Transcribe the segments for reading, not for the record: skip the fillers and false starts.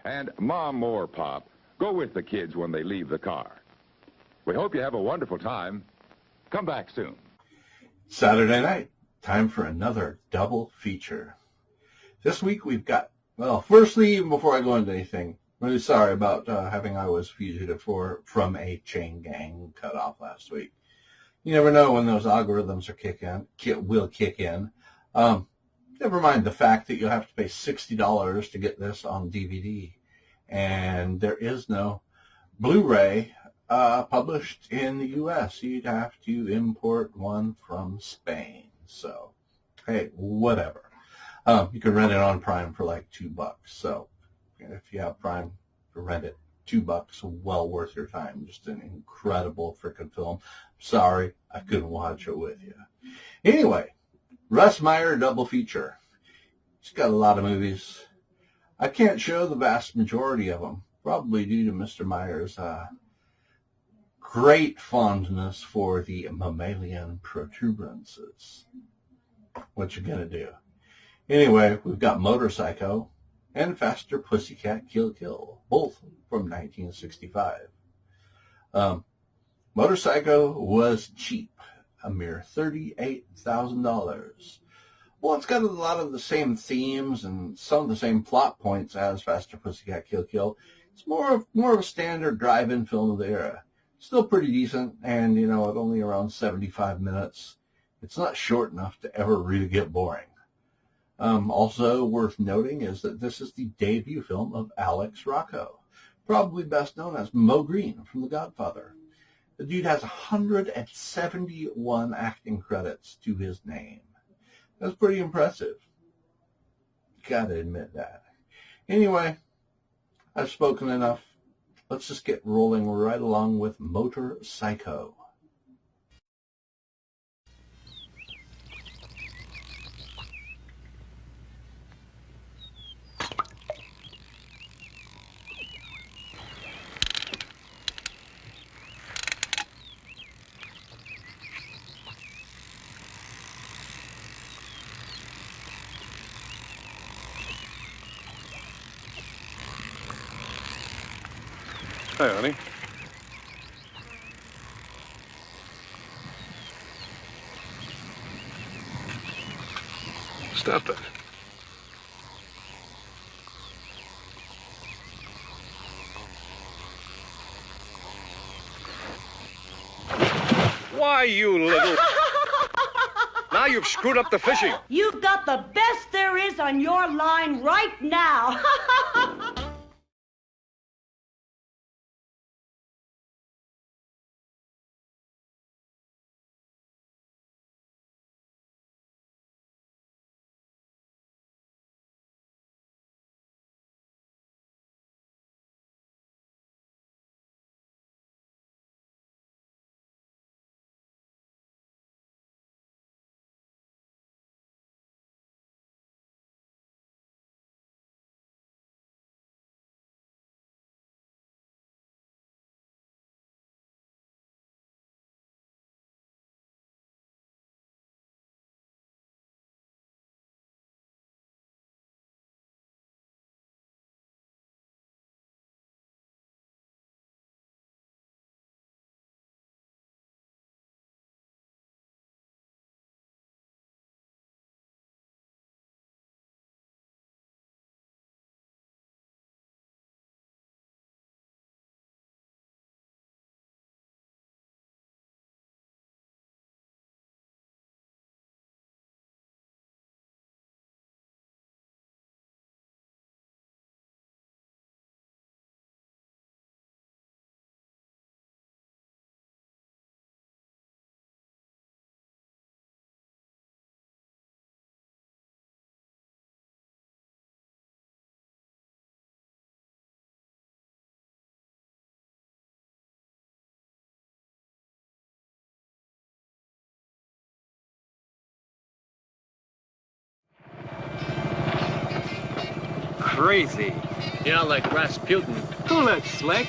And Mom or Pop, go with the kids when they leave the car. We hope you have a wonderful time. Come back soon. Saturday night, time for another double feature. This week we've got, well, firstly, even before I go into anything, I'm really sorry about having I Was Fugitive from a Chain Gang cut off last week. You never know when those algorithms will kick in. Never mind the fact that you'll have to pay $60 to get this on DVD. And there is no Blu-ray published in the U.S. You'd have to import one from Spain. So, hey, whatever. You can rent it on Prime for like $2. So, if you have Prime, rent it. $2, well worth your time. Just an incredible frickin' film. Sorry, I couldn't watch it with you. Anyway, Russ Meyer double feature. He's got a lot of movies. I can't show the vast majority of them, probably due to Mr. Meyer's great fondness for the mammalian protuberances. What you gonna do? Anyway, we've got Motorpsycho and Faster Pussycat Kill Kill, both from 1965. Motorpsycho was cheap, a mere $38,000. Well, it's got a lot of the same themes and some of the same plot points as Faster Pussycat Kill Kill. It's more of a standard drive-in film of the era. Still pretty decent, and, at only around 75 minutes, it's not short enough to ever really get boring. Also worth noting is that this is the debut film of Alex Rocco, probably best known as Mo Green from The Godfather. The dude has 171 acting credits to his name. That's pretty impressive. Gotta admit that. Anyway, I've spoken enough. Let's just get rolling right along with Motorpsycho. Hi, honey. Stop that. Why, you little... Now you've screwed up the fishing. You've got the best there is on your line right now. Crazy. Yeah, like Rasputin. Cool it, Slick.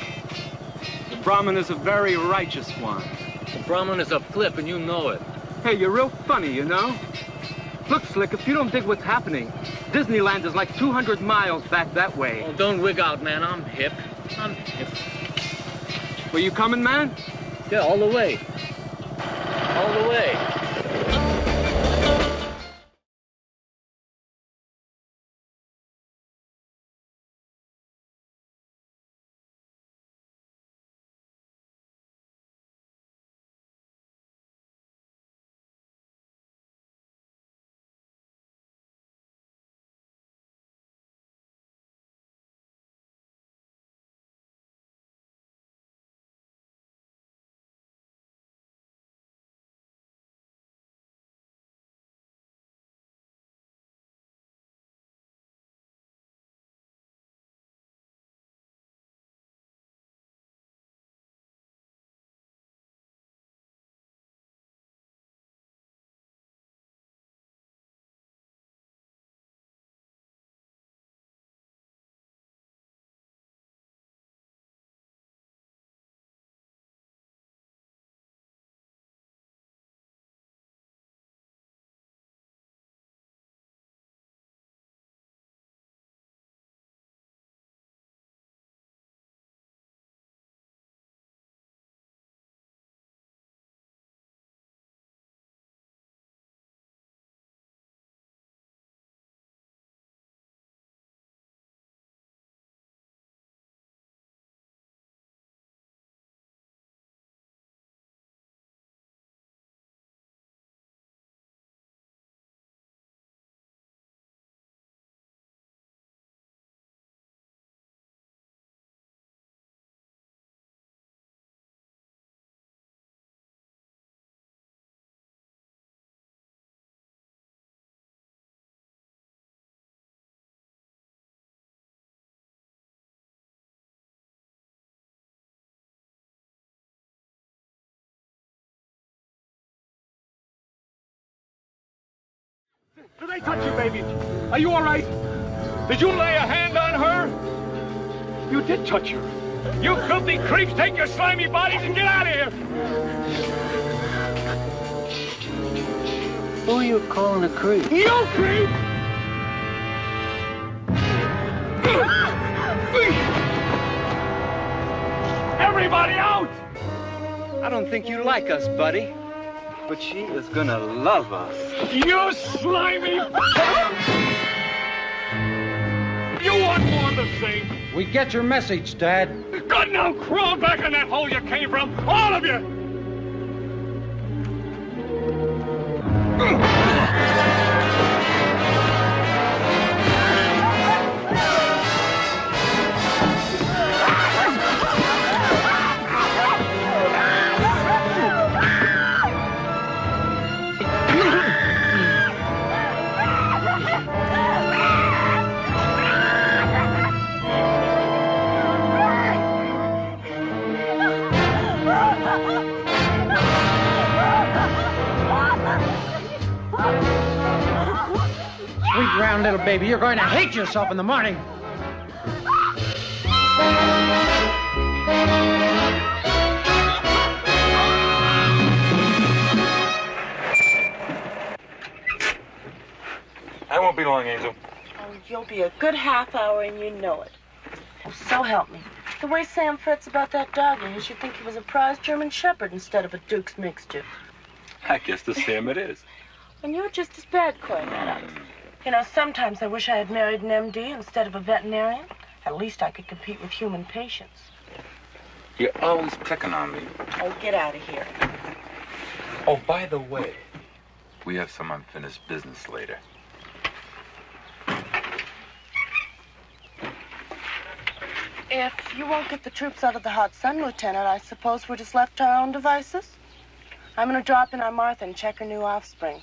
The Brahmin is a very righteous one. The Brahmin is a flip, and you know it. Hey, you're real funny, you know. Look, Slick, if you don't dig what's happening, Disneyland is like 200 miles back that way. Oh, don't wig out, man. I'm hip. I'm hip. Were you coming, man? Yeah, all the way. All the way. Did they touch you, baby? Are you all right? Did you lay a hand on her? You did touch her. You filthy creeps, take your slimy bodies and get out of here! Who are you calling a creep? You creep! Everybody out! I don't think you like us, buddy. But she is gonna love us. You slimy! You want more of the same? We get your message, Dad. Good, now crawl back in that hole you came from, all of you! Sweet round little baby, you're going to hate yourself in the morning. I won't be long, Angel. Oh, you'll be a good half hour and you know it. So help me. The way Sam frets about that dog of his, you'd think he was a prize German Shepherd instead of a Duke's mixture. I guess the Sam it is. And you're just as bad, Cornetta. You know, sometimes I wish I had married an MD instead of a veterinarian. At least I could compete with human patients. You're always picking on me. Oh, get out of here. Oh, by the way, we have some unfinished business later. If you won't get the troops out of the hot sun, Lieutenant, I suppose we're just left to our own devices? I'm going to drop in on Martha and check her new offspring.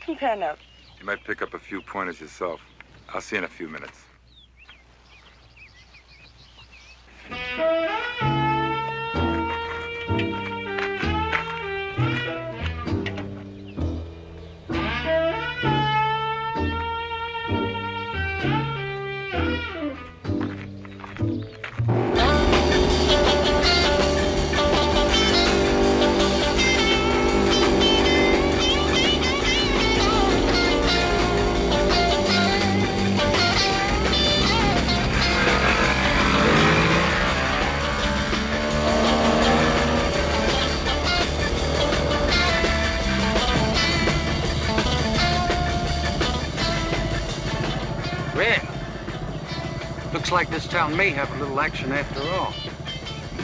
Compare notes. You might pick up a few pointers yourself. I'll see you in a few minutes. Looks like this town may have a little action after all.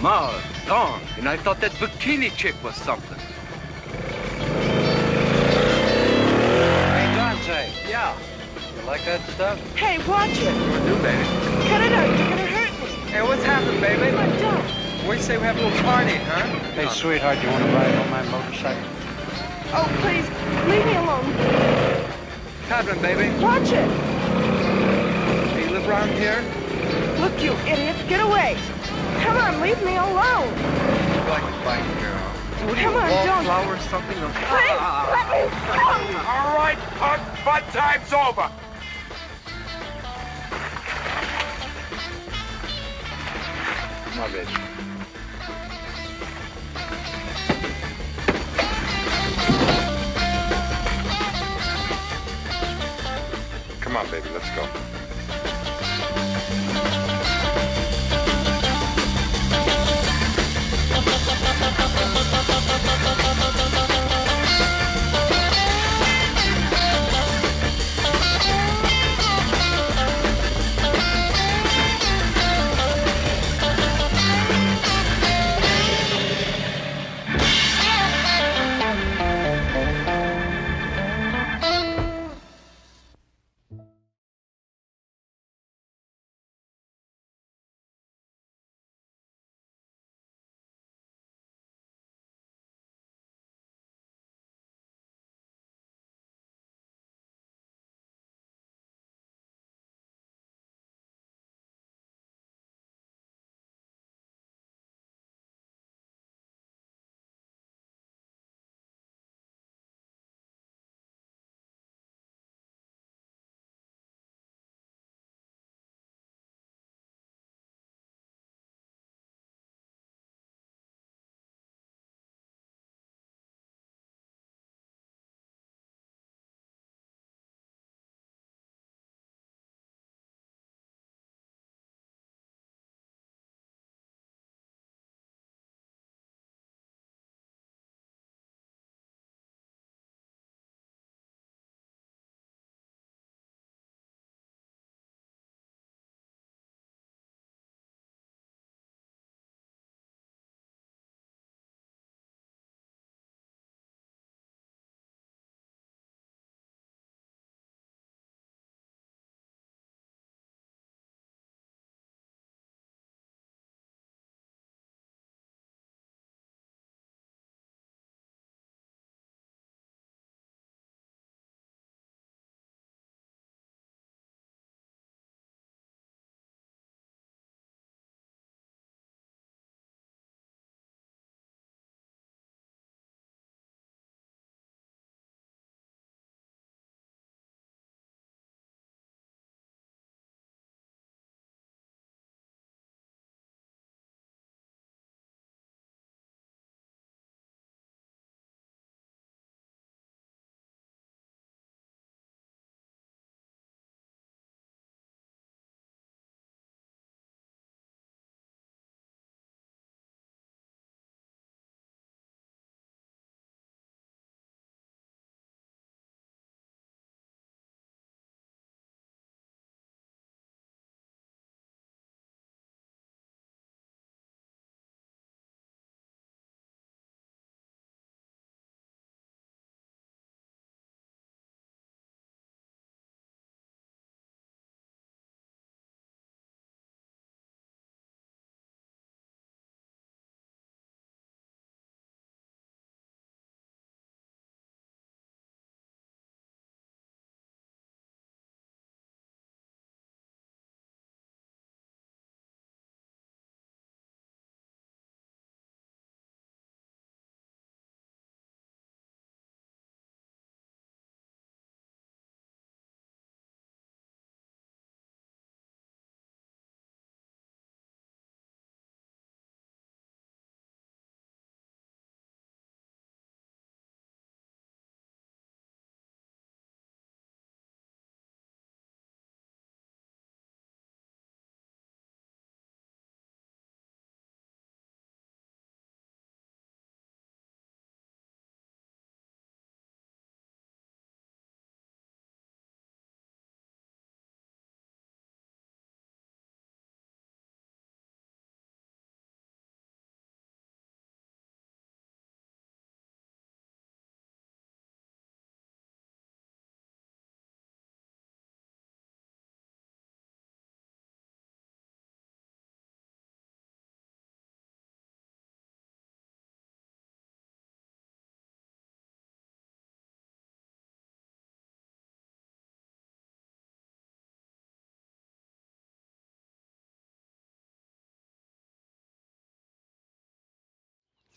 Ma, darn, and I thought that bikini chick was something. Hey, Dante. Yeah. You like that stuff? Hey, watch it. What do, baby? Cut it out. You're gonna hurt me. Hey, what's happening, baby? Come on, don't. We say we have a little party, huh? Hey, sweetheart, you want to ride on my motorcycle? Oh, please, leave me alone. What's happening, baby? Watch it. Do you live around here? Look, you idiots, get away. Come on, leave me alone. You like a fight, girl. What Come on, don't. Wallflower or something? Please, let me go. All right, punk, fun time's over. Come on, baby. Come on, baby, let's go.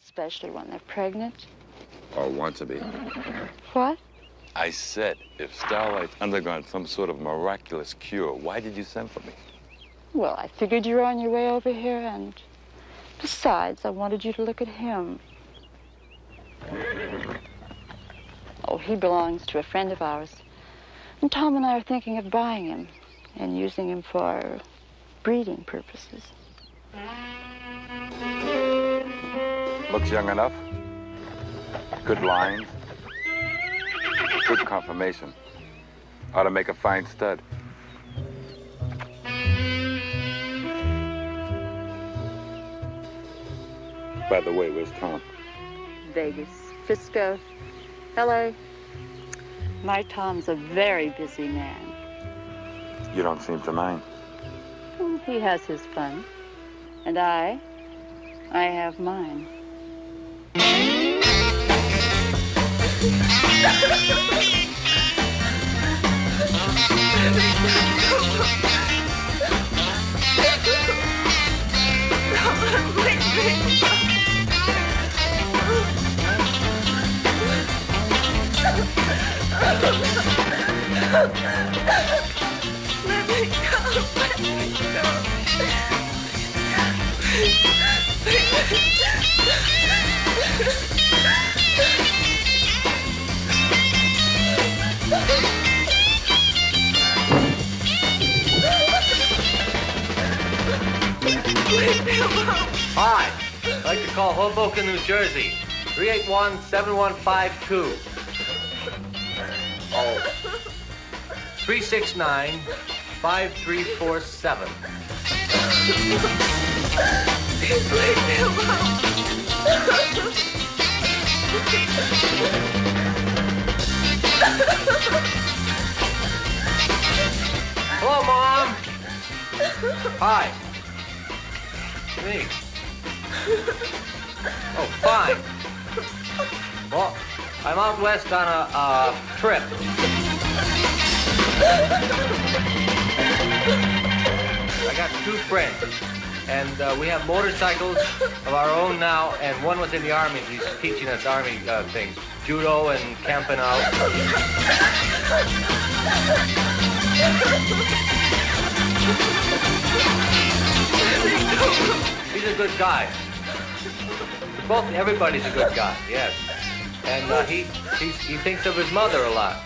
especially when they're pregnant. Or want to be. What? I said, if Starlight's undergone some sort of miraculous cure, why did you send for me? Well, I figured you were on your way over here, and besides, I wanted you to look at him. Oh, he belongs to a friend of ours. And Tom and I are thinking of buying him and using him for breeding purposes. Looks young enough. Good lines. Good conformation. Ought to make a fine stud. By the way, where's Tom? Vegas, Frisco, L.A. My Tom's a very busy man. You don't seem to mind. He has his fun. And I have mine. Hi, I'd like to call Hoboken, New Jersey. 381-7152. Oh. 369-5347. Hello, Mom. Hi. Me. Oh, fine. Well, I'm out west on a trip. I got 2 friends, and we have motorcycles of our own now, and one was in the Army. He's teaching us Army things, judo and camping out. He's a good guy. Everybody's a good guy, yes. And he thinks of his mother a lot.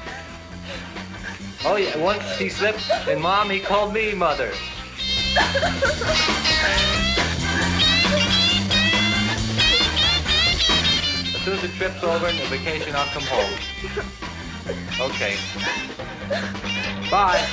Oh yeah, once he slipped, and Mom, he called me mother. As soon as the trip's over and the vacation, I'll come home. Okay. Bye.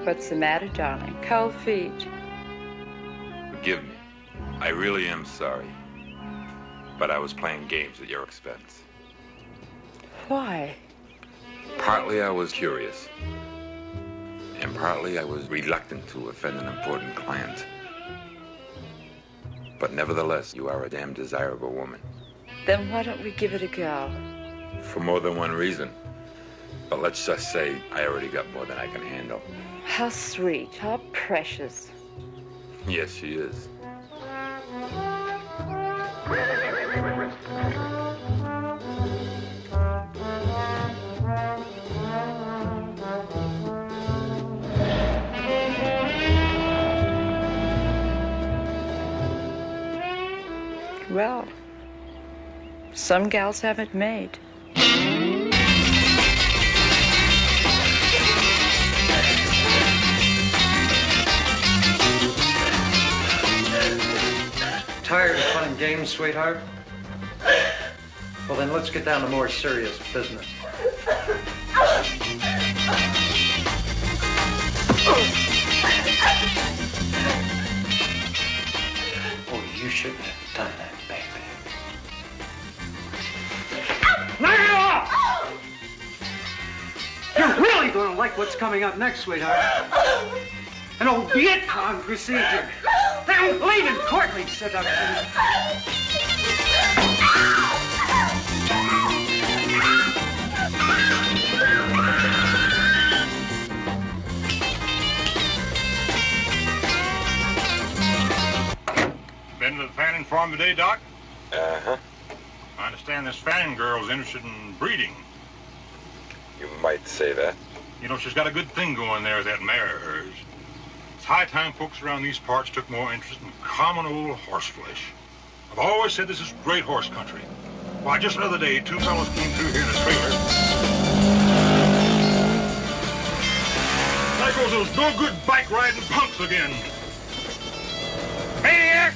What's the matter, darling? Cold feet. Forgive me. I really am sorry. But I was playing games at your expense. Why? Partly I was curious. And partly I was reluctant to offend an important client. But nevertheless, you are a damn desirable woman. Then why don't we give it a go? For more than one reason. But let's just say I already got more than I can handle. How sweet, how precious. Yes, she is. Well, Some gals have it made. Tired of fun and games, sweetheart? Well, then let's get down to more serious business. Oh, you shouldn't have done that, baby. Knock it off! You're really going to like what's coming up next, sweetheart. An old Viet Cong procedure. I'm leaving courtly seduction. Been to the Fanning farm today, Doc? Uh-huh. I understand this Fanning girl's interested in breeding. You might say that. You know, she's got a good thing going there with that mare of hers. It's high time folks around these parts took more interest in common old horse flesh. I've always said this is great horse country. Why, just the other day, two fellows came through here in a trailer. There goes those no-good bike-riding punks again. Maniac!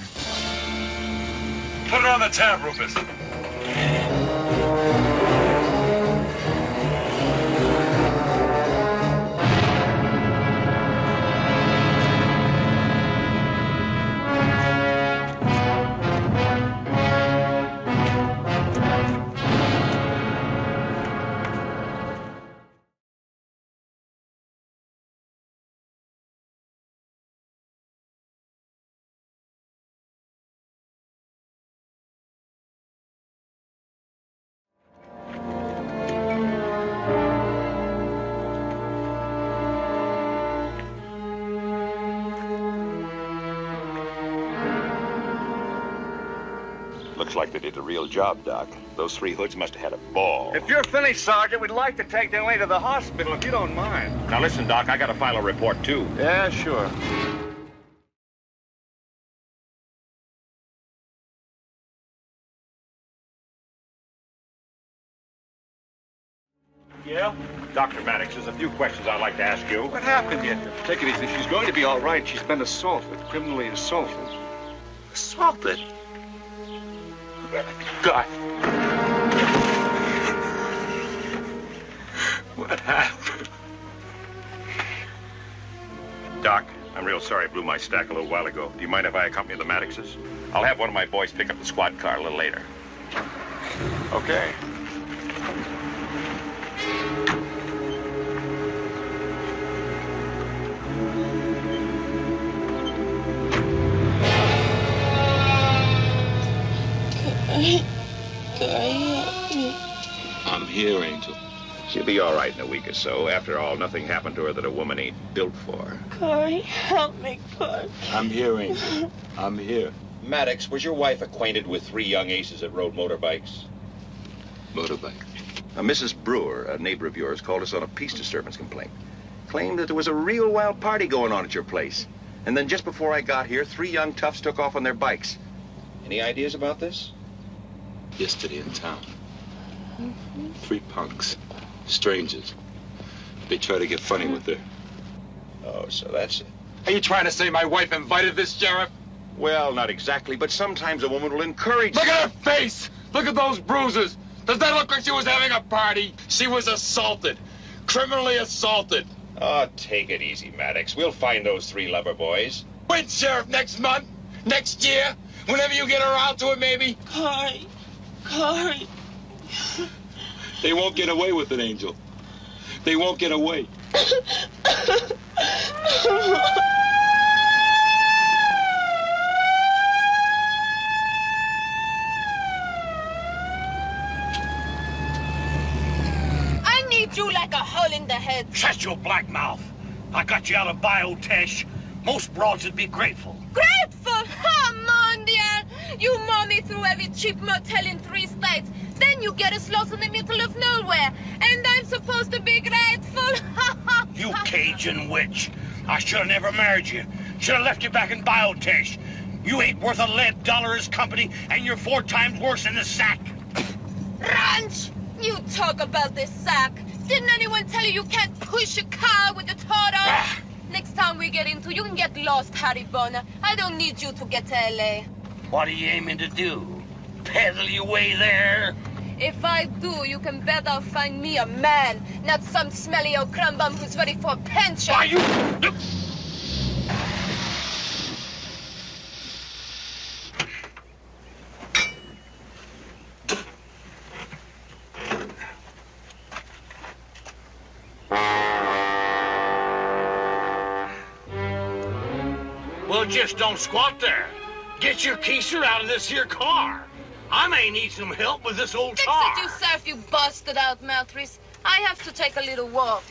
Put it on the tab, Rufus. Looks like they did a real job, Doc. Those three hoods must have had a ball. If you're finished, Sergeant, we'd like to take them away to the hospital, if you don't mind. Now listen, Doc, I gotta file a report, too. Yeah, sure. Yeah? Dr. Maddox, there's a few questions I'd like to ask you. What happened yet? Take it easy. She's going to be all right. She's been assaulted, criminally assaulted. Assaulted? God. What happened? Doc, I'm real sorry I blew my stack a little while ago. Do you mind if I accompany the Maddoxes? I'll have one of my boys pick up the squad car a little later. Okay. I'm here, Angel. She'll be all right in a week or so. After all, nothing happened to her that a woman ain't built for. Corey, help me, Corey. I'm here, Angel. I'm here. Maddox, was your wife acquainted with three young aces that rode motorbikes? Motorbike. Mrs. Brewer, a neighbor of yours, called us on a peace disturbance complaint. Claimed that there was a real wild party going on at your place. And then just before I got here, three young toughs took off on their bikes. Any ideas about this? Yesterday in town. Three punks. Strangers. They try to get funny with her. Oh, so that's it. Are you trying to say my wife invited this, Sheriff? Well, not exactly, but sometimes a woman will encourage... Look at her face! Look at those bruises! Does that look like she was having a party? She was assaulted. Criminally assaulted. Oh, take it easy, Maddox. We'll find those three lover boys. When, Sheriff? Next month? Next year? Whenever you get around to it, maybe? Corey. Corey. They won't get away with it, Angel. They won't get away. I need you like a hole in the head. Shut your black mouth. I got you out of biotech. Most broads would be grateful. Grateful? Oh, mon dear. You mow me through every cheap motel in 3 states. Then you get us lost in the middle of nowhere. And I'm supposed to be grateful? You Cajun witch. I should have never married you. Should have left you back in biotech. You ain't worth a lead dollar as company, and you're 4 times worse in the sack. Ranch! You talk about this sack. Didn't anyone tell you can't push a car with a Tura? Next time we get into, you can get lost, Haribona. I don't need you to get to L.A. What are you aiming to do? Peddle your way there? If I do, you can bet I'll find me a man, not some smelly old crumbum who's ready for a pension. Are you... Well, just don't squat there. Get your keister out of this here car. I may need some help with this old tar. Fix it yourself, you busted out Maltries. I have to take a little walk.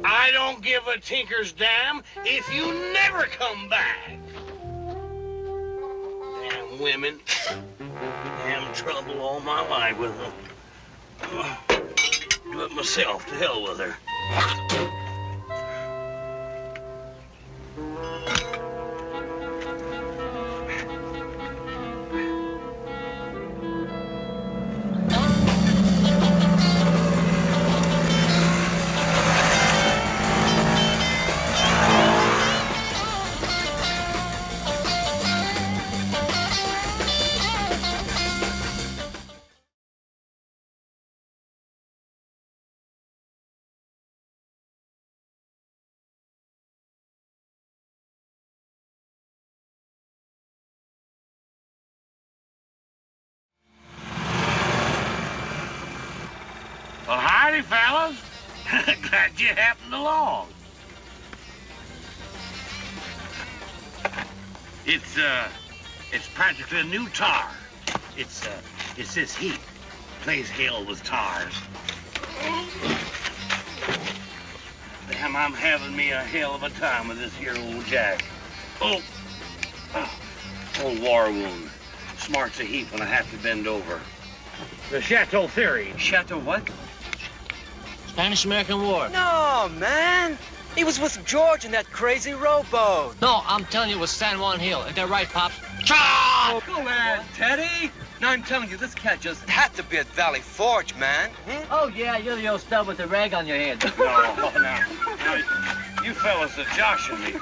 I don't give a tinker's damn if you never come back. Damn women. Damn trouble all my life with them. Do it myself, to hell with her. Well, howdy, fellas. Glad you happened along. It's practically a new tar. It's this heat. Plays hell with tars. Damn, I'm having me a hell of a time with this here old jack. Old war wound. Smarts a heap when I have to bend over. The Chateau theory. Chateau what? Spanish-American War. No, man. He was with George in that crazy rowboat. No, I'm telling you, it was San Juan Hill. Is that right, Pops? Oh, go ahead, Teddy. Now, I'm telling you, this cat just had to be at Valley Forge, man. Oh, yeah, you're the old stub with the rag on your head. Now, you fellas are joshing me.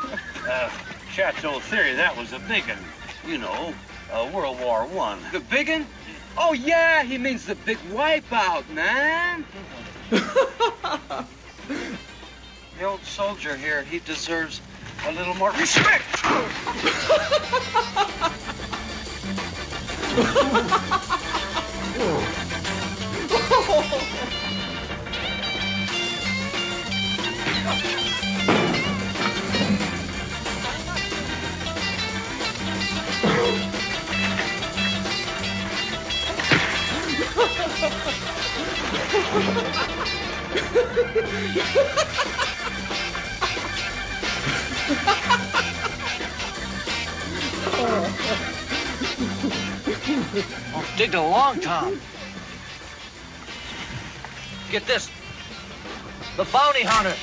Chateau theory, that was a big one. You know, World War I. The big one? Oh, yeah, he means the big wipeout, man. The old soldier here, he deserves a little more respect. Oh, digged a long time. Get this. The bounty hunter.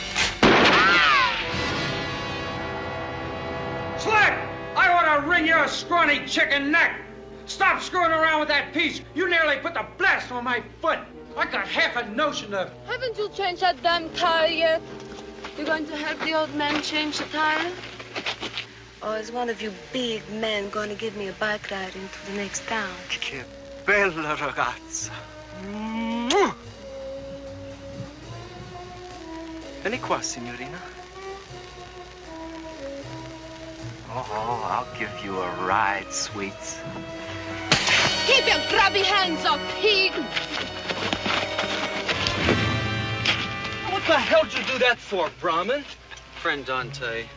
Slick! I ought to wring your scrawny chicken neck. Stop screwing around with that piece. You nearly put the blast on my foot. I got half a notion of... Haven't you changed that damn tire yet? You going to help the old man change the tire? Or is one of you big men going to give me a bike ride into the next town? Che bella ragazza. Vieni qua, signorina. Oh, I'll give you a ride, sweets. Keep your grubby hands up, pig! What the hell did you do that for, Brahmin? Friend Dante,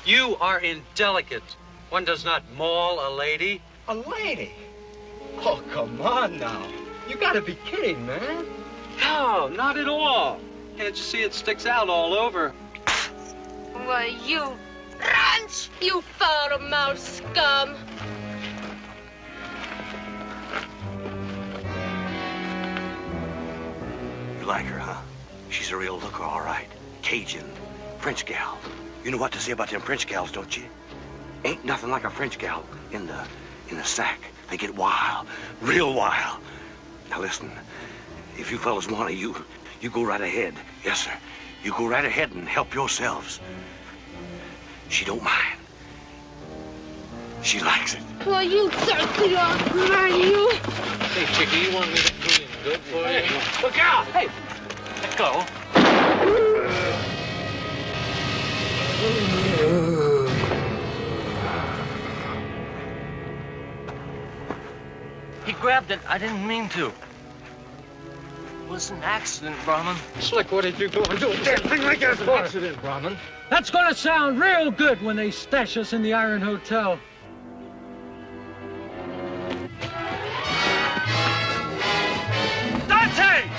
you are indelicate. One does not maul a lady. A lady? Oh, come on now. You gotta be kidding, man. No, not at all. Can't you see it sticks out all over? Why, you ranch, you foul-mouthed scum. You like her, huh? She's a real looker, all right. Cajun. French gal. You know what to say about them French gals, don't you? Ain't nothing like a French gal in the sack. They get wild, real wild. Now listen, if you fellas want to, you go right ahead. Yes, sir. You go right ahead and help yourselves. She don't mind. She likes it. Well, you dirty old man, you. Hey, Chickie, you want me to clean good for you? Look out! Hey, Let go. He grabbed it. I didn't mean to. It was an accident, Brahman. Slick, what did you go and do a damn thing like that for? Accident, Brahman. That's gonna sound real good when they stash us in the Iron Hotel. Dante!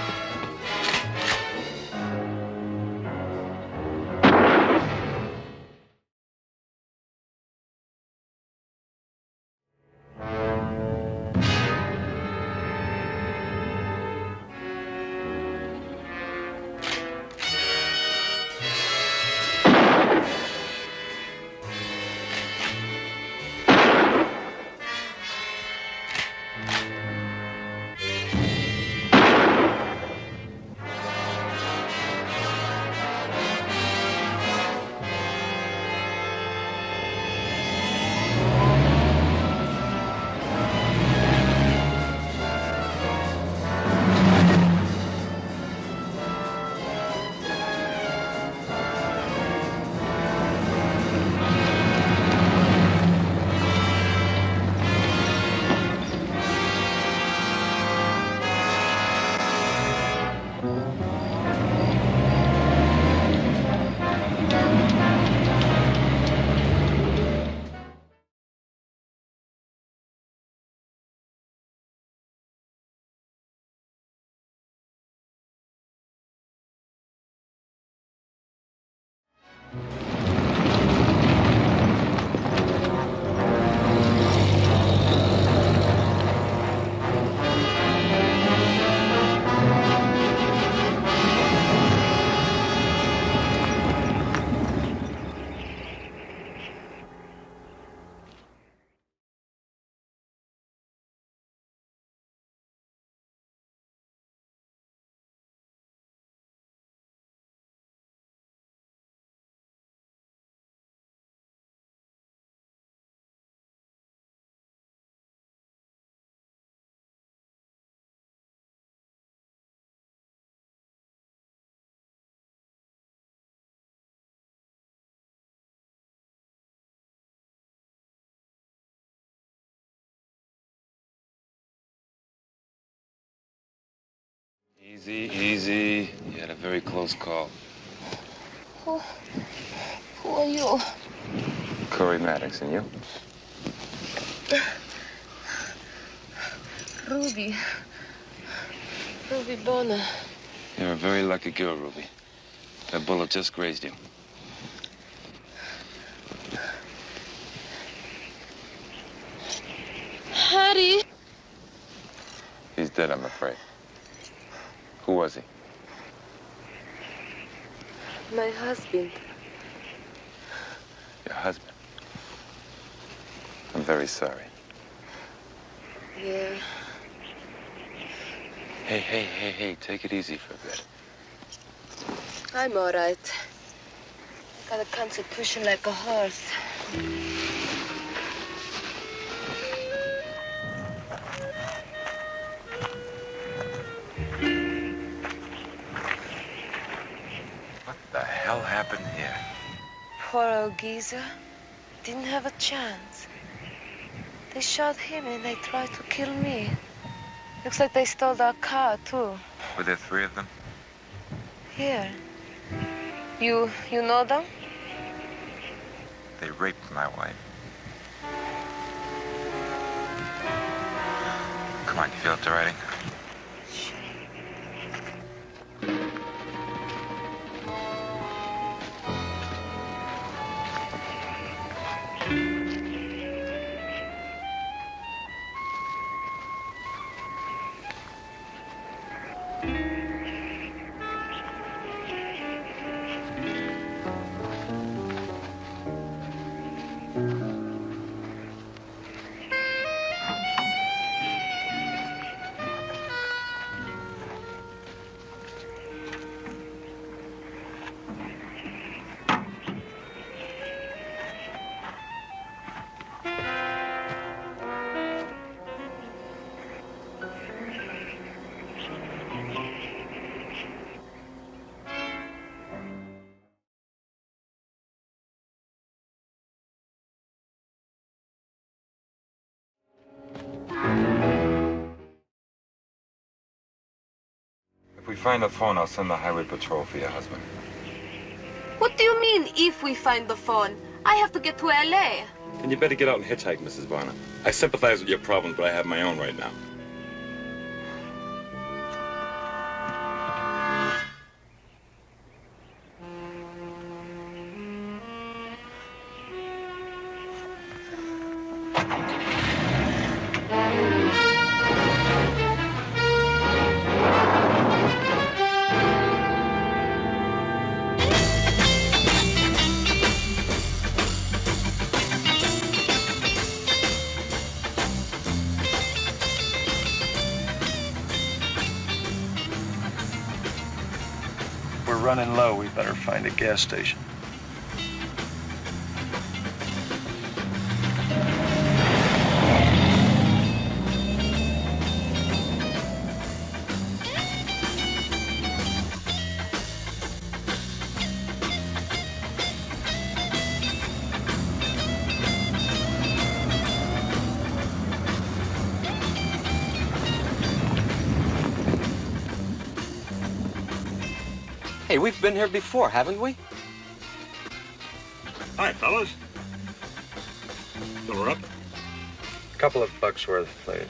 Easy, easy. You had a very close call. Who are you? Corey Maddox, and you? Ruby. Ruby Bonner. You're a very lucky girl, Ruby. That bullet just grazed you. Harry. He's dead, I'm afraid. Who was he? My husband. Your husband? I'm very sorry. Yeah. Hey, take it easy for a bit. I'm all right. I got a constitution like a horse. What the hell happened here? Poor old geezer. Didn't have a chance. They shot him and they tried to kill me. Looks like they stole our car, too. Were there three of them? Here. You know them? They raped my wife. Come on, you feel up to writing? find the phone, I'll send the highway patrol for your husband. What do you mean, if we find the phone? I have to get to L.A. Then you better get out and hitchhike, Mrs. Varner. I sympathize with your problems, but I have my own right now. We're running low. We better find a gas station. Hey, we've been here before, haven't we? Hi, fellas. Fill her up. A couple of bucks worth, please.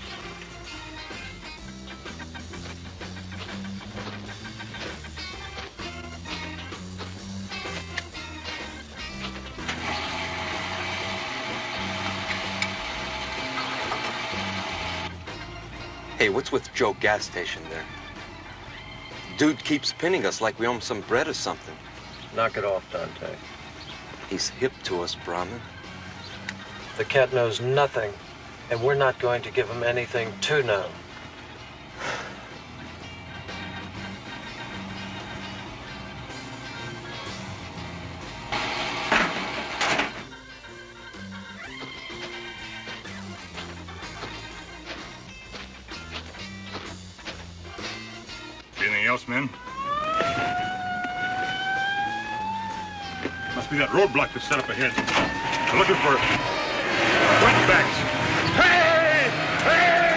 Hey, what's with Joe gas station there? Dude keeps pinning us like we owe him some bread or something. Knock it off, Dante. He's hip to us, Brahmin. The cat knows nothing, and we're not going to give him anything to know. Anything else, men? Must be that roadblock that's set up ahead. We're looking for wetbacks. Hey! Hey!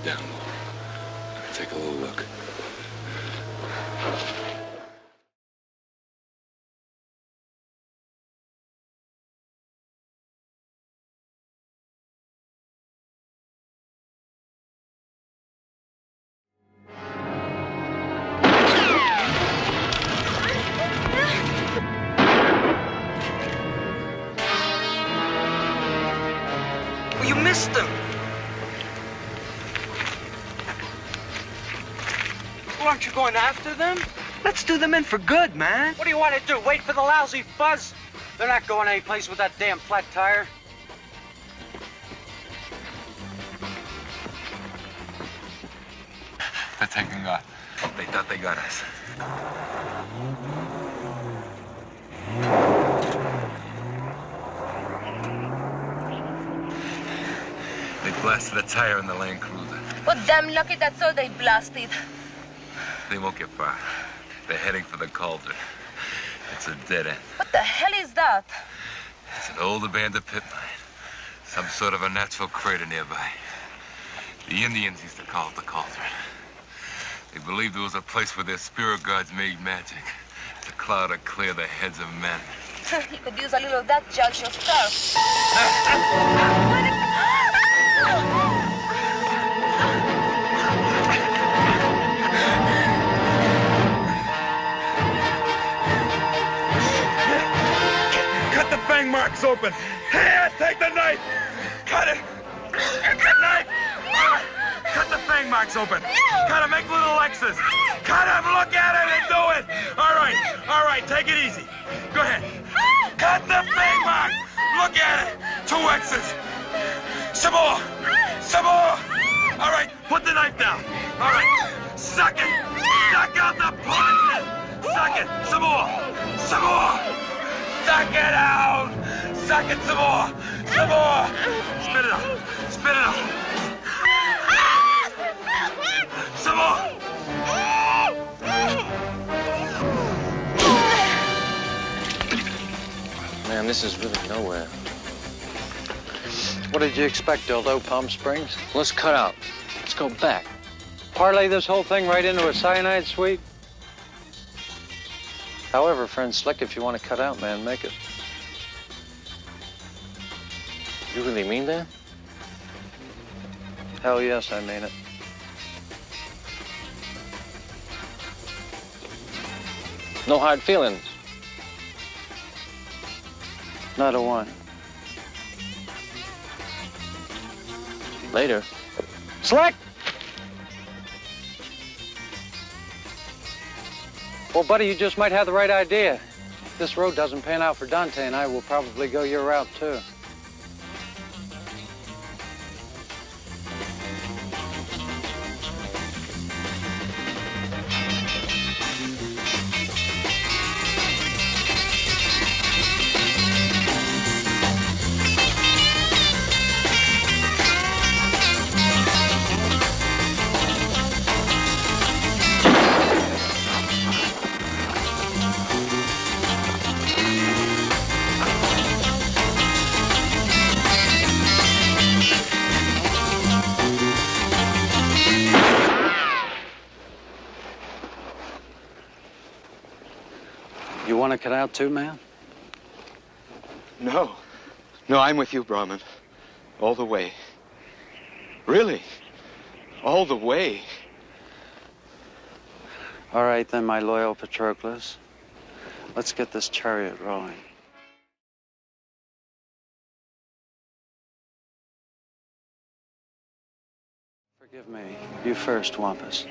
it down low. Take a little look. Well, you missed them. Well, aren't you going after them? Let's do them in for good, man. What do you want to do, wait for the lousy fuzz? They're not going anyplace with that damn flat tire. They're taking off. They thought they got us. They blasted a tire in the Land Cruiser. Well, damn lucky that's all they blasted. They won't get far. They're heading for the cauldron. It's a dead end. What the hell is that? It's an old abandoned pit mine. Some sort of a natural crater nearby. The Indians used to call it the cauldron. They believed it was a place where their spirit guides made magic to cloud or clear the heads of men. You could use a little of that judge yourself. Cut the fang marks open. Here, take the knife. Cut it. Knife. Cut the fang marks open. Cut them, make little X's. Cut them, look at it and do it. All right, take it easy. Go ahead. Cut the fang mark. Look at it. 2 X's. Some more. All right, put the knife down. All right, suck it. Suck out the poison. Suck it. Some more. Suck it out. Suck it some more. Spit it out. Some more. Man, this is really nowhere. What did you expect, Dildo? Palm Springs? Let's cut out. Let's go back. Parlay this whole thing right into a cyanide suite? However, friend Slick, if you want to cut out, man, make it. You really mean that? Hell yes, I mean it. No hard feelings? Not a one. Later. Slick! Well, buddy, you just might have the right idea. If this road doesn't pan out for Dante and I, will probably go your route, too. You want to cut out too, man? No, I'm with you, Brahmin. All the way. Really, all the way. All right, then, my loyal Patroclus. Let's get this chariot rolling. Forgive me. You first, Wampus.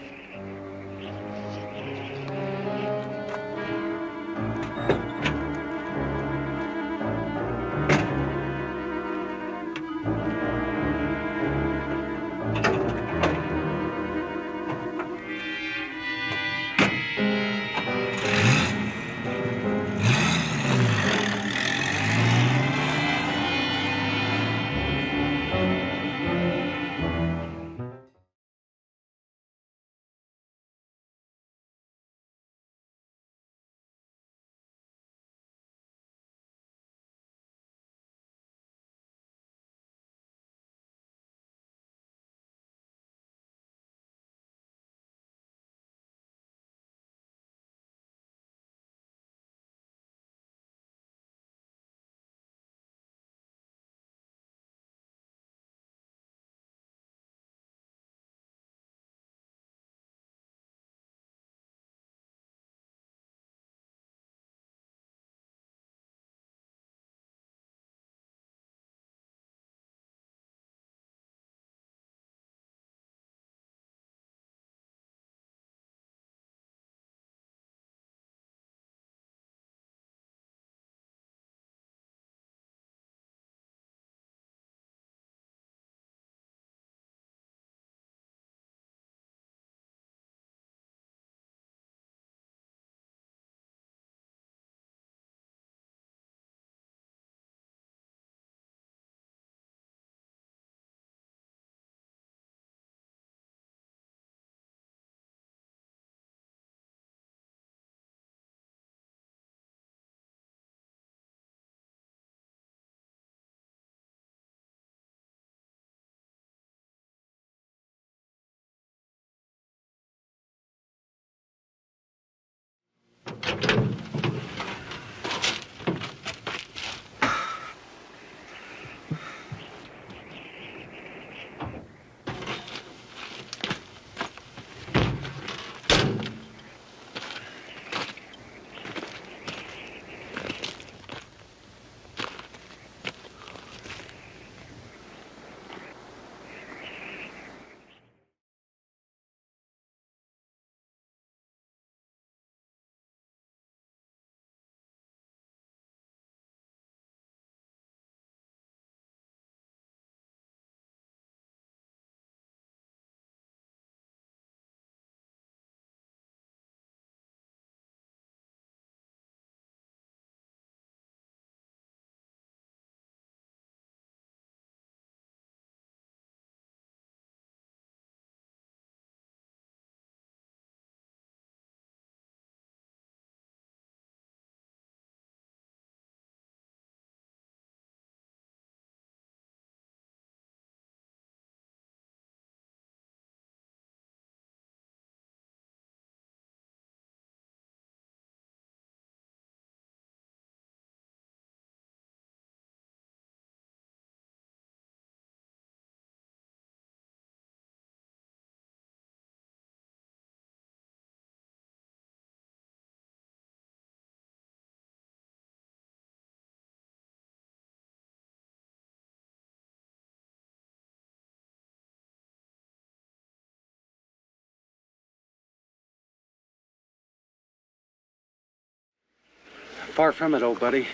Far from it, old buddy.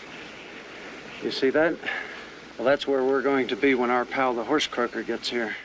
You see that? Well, that's where we're going to be when our pal the horse croaker gets here.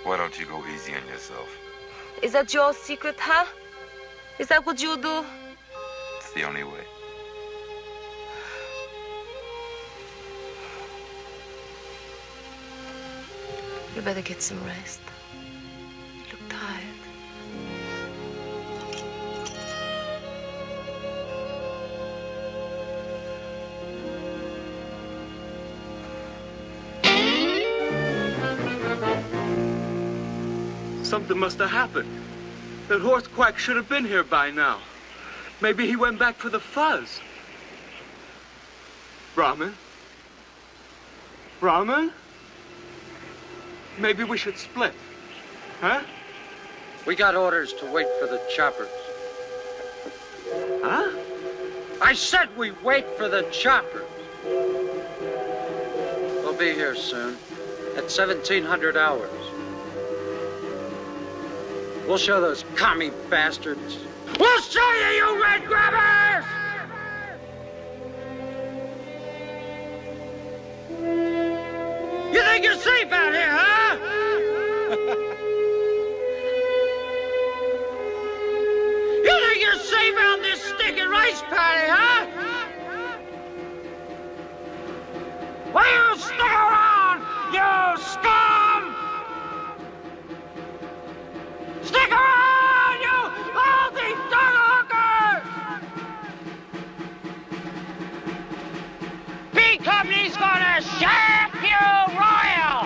Why don't you go easy on yourself? Is that your secret, huh? Is that what you do? It's the only way. You better get some rest. You look tired. Something must have happened. That horse quack should have been here by now. Maybe he went back for the fuzz. Brahmin? Brahmin? Maybe we should split. Huh? We got orders to wait for the choppers. Huh? I said we wait for the choppers. We'll be here soon, at 1700 hours. We'll show those commie bastards. We'll show you, you red grabbers! You think you're safe out here, huh? You think you're safe out this stinking rice paddy, huh? Well, you stick around, you scum! Stick around, you filthy dog hookers! B Company's gonna shaft you royal!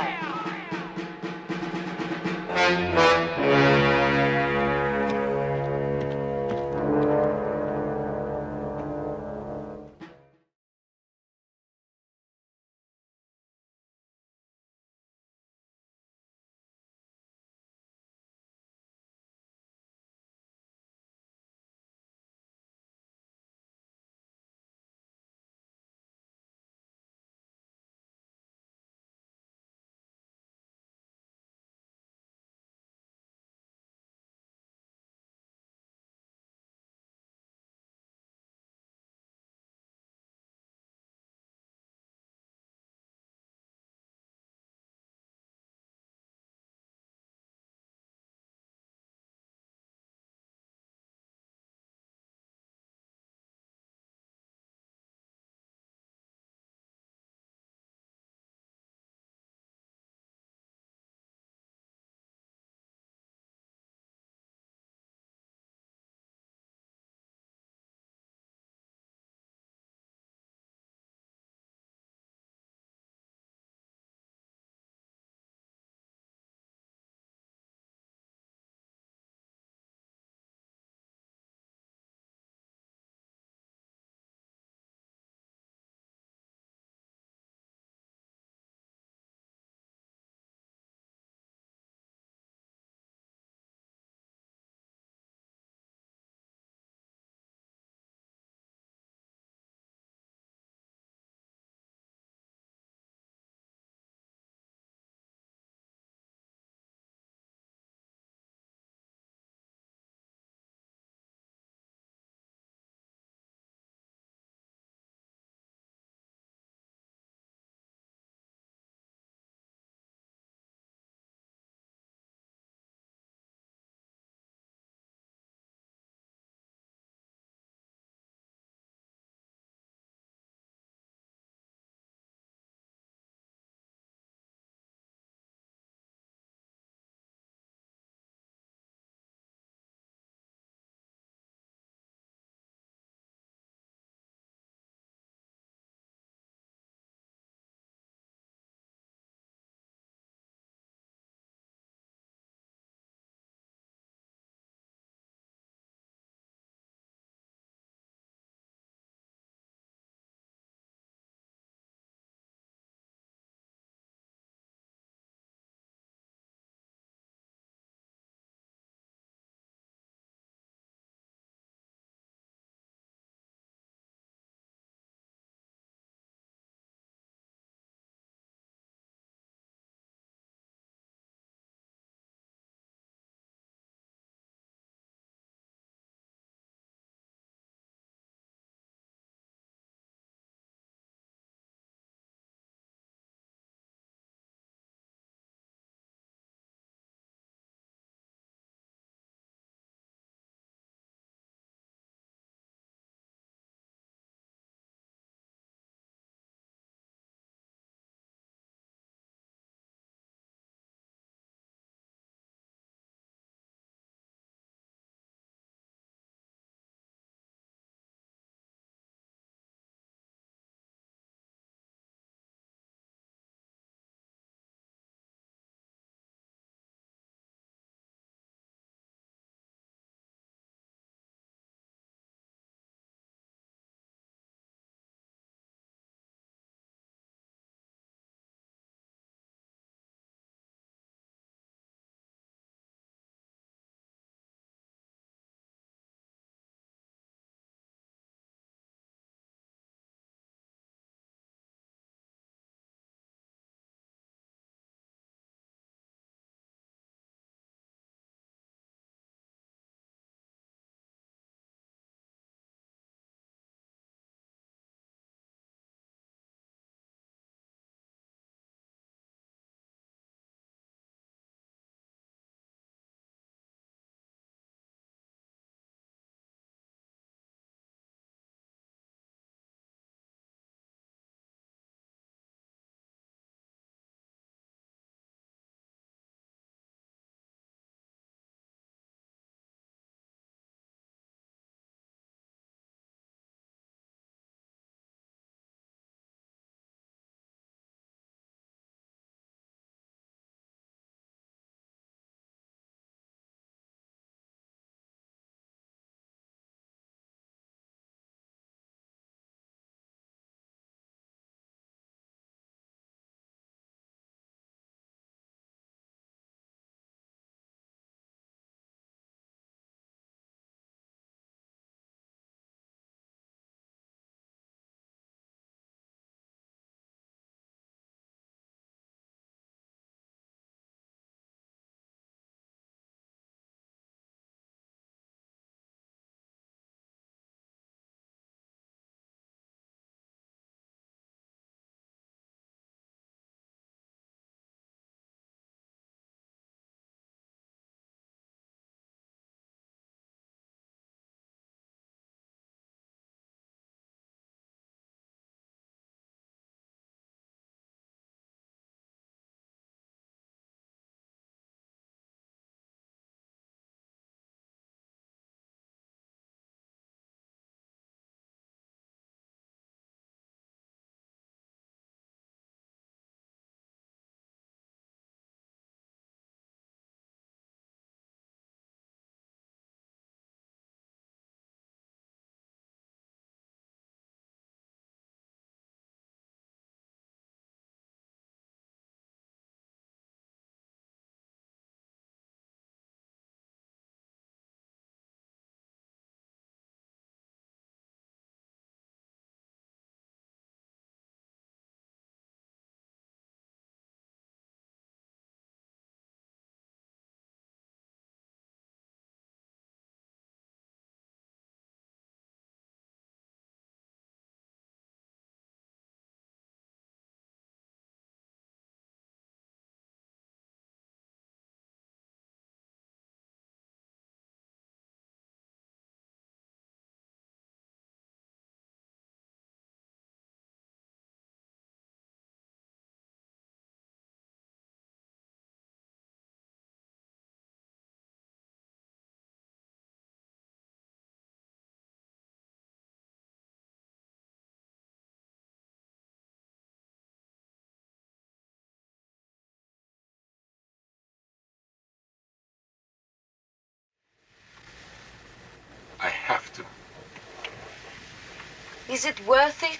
Is it worth it?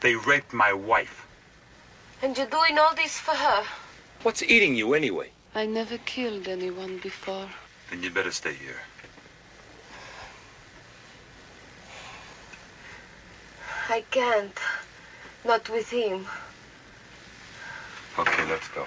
They raped my wife. And you're doing all this for her? What's eating you anyway? I never killed anyone before. Then you'd better stay here. I can't. Not with him. Okay, let's go.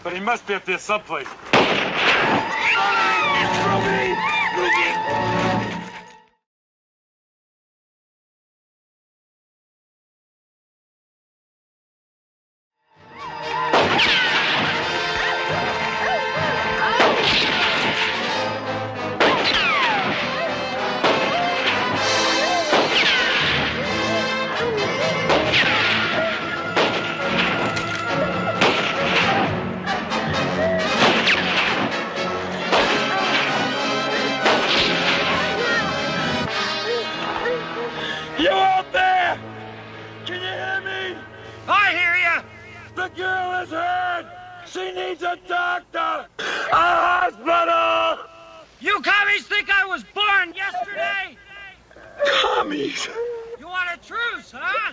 But he must be up there someplace. You out there? Can you hear me? I hear you. The girl is hurt. She needs a doctor. A hospital. You commies think I was born yesterday? Commies. You want a truce, huh?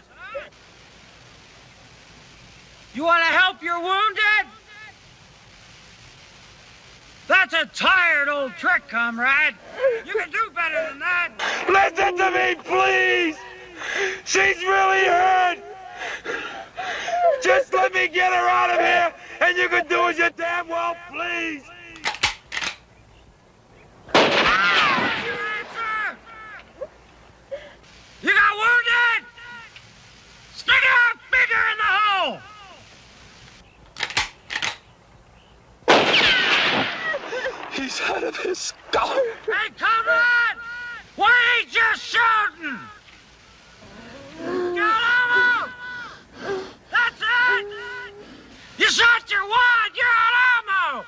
You want to help your wounded? That's a tired old trick, comrade. You can do better than that. Listen to me, please. She's really hurt. Just let me get her out of here, and you can do as you damn well please. You got wounded? Stick a finger in the hole. He's out of his skull. Hey, comrade! Why ain't you shooting? Get ammo! That's it! You shot your wad, you're on ammo!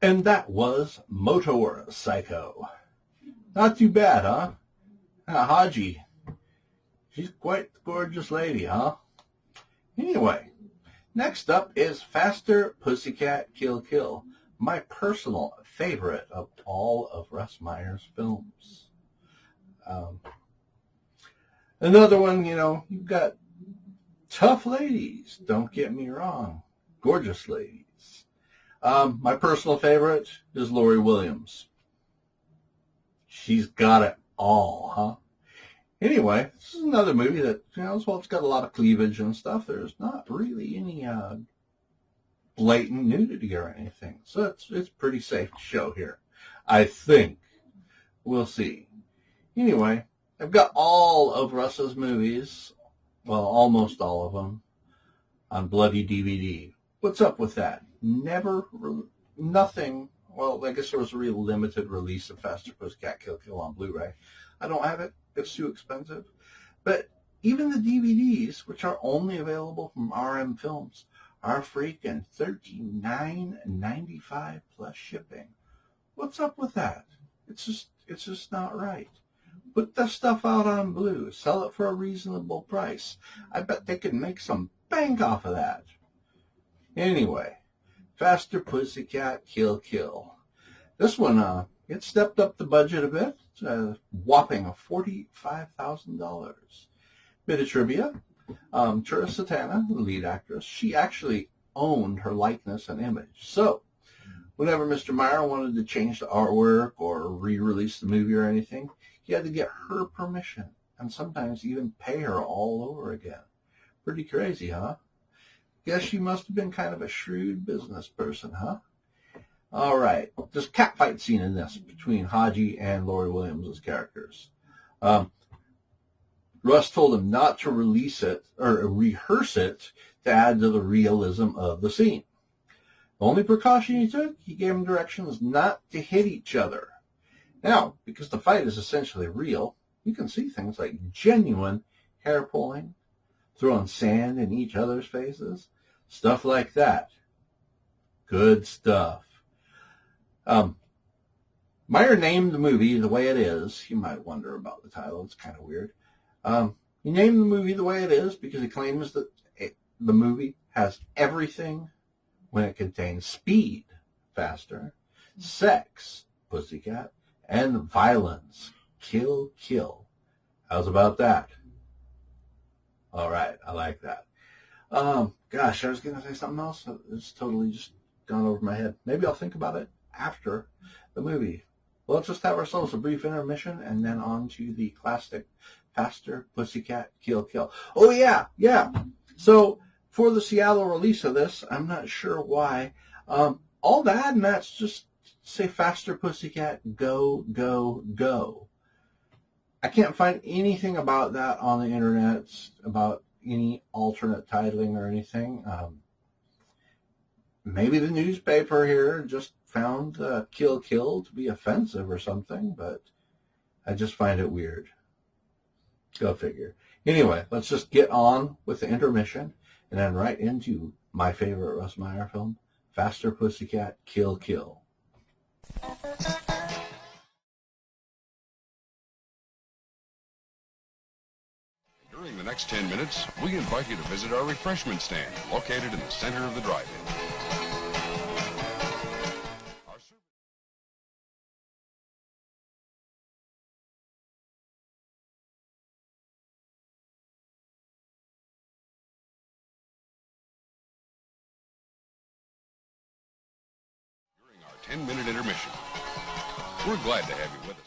And that was Motorpsycho. Not too bad, huh? Haji. She's quite the gorgeous lady, huh? Anyway, next up is Faster, Pussycat, Kill Kill, my personal favorite of all of Russ Meyer's films. Another one, you know, you've got tough ladies, don't get me wrong, gorgeous ladies. My personal favorite is Lori Williams. She's got it all, huh? Anyway, this is another movie that, you know, well, it's got a lot of cleavage and stuff. There's not really any blatant nudity or anything. So it's pretty safe to show here, I think. We'll see. Anyway, I've got all of Russ's movies, well, almost all of them, on bloody DVD. What's up with that? Nothing. Well, I guess there was a real limited release of Faster Pussycat Kill Kill on Blu-ray. I don't have it. It's too expensive. But even the DVDs, which are only available from RM Films, are freaking $39.95 plus shipping. What's up with that? It's just not right. Put the stuff out on Blue. Sell it for a reasonable price. I bet they could make some bank off of that. Anyway, Faster Pussycat Kill Kill. This one, it stepped up the budget a bit. It's a whopping $45,000. Bit of trivia. Tura Satana, the lead actress, she actually owned her likeness and image. So, whenever Mr. Meyer wanted to change the artwork or re-release the movie or anything, he had to get her permission and sometimes even pay her all over again. Pretty crazy, huh? Guess she must have been kind of a shrewd business person, huh? All right. There's a catfight scene in this between Haji and Lori Williams' characters. Russ told him not to release it or rehearse it to add to the realism of the scene. The only precaution he took, he gave him directions not to hit each other. Now, because the fight is essentially real, you can see things like genuine hair pulling, throwing sand in each other's faces, stuff like that. Good stuff. Meyer named the movie the way it is. You might wonder about the title. It's kind of weird. He named the movie the way it is because he claims that the movie has everything when it contains speed, faster, sex, pussycat, and violence, kill, kill. How's about that? All right, I like that. Gosh, I was going to say something else. It's totally just gone over my head. Maybe I'll think about it after the movie. Well, let's just have ourselves a brief intermission and then on to the classic Faster Pussycat Kill Kill. Oh, yeah. So for the Seattle release of this, I'm not sure why. All the ad mats just say Faster Pussycat, go, go, go. I can't find anything about that on the internet, about any alternate titling or anything. Maybe the newspaper here just found Kill Kill to be offensive or something, but I just find it weird. Go figure. Anyway, let's just get on with the intermission and then right into my favorite Russ Meyer film, Faster Pussycat Kill Kill. During the next 10 minutes, we invite you to visit our refreshment stand located in the center of the drive-in. During our 10-minute intermission, we're glad to have you with us.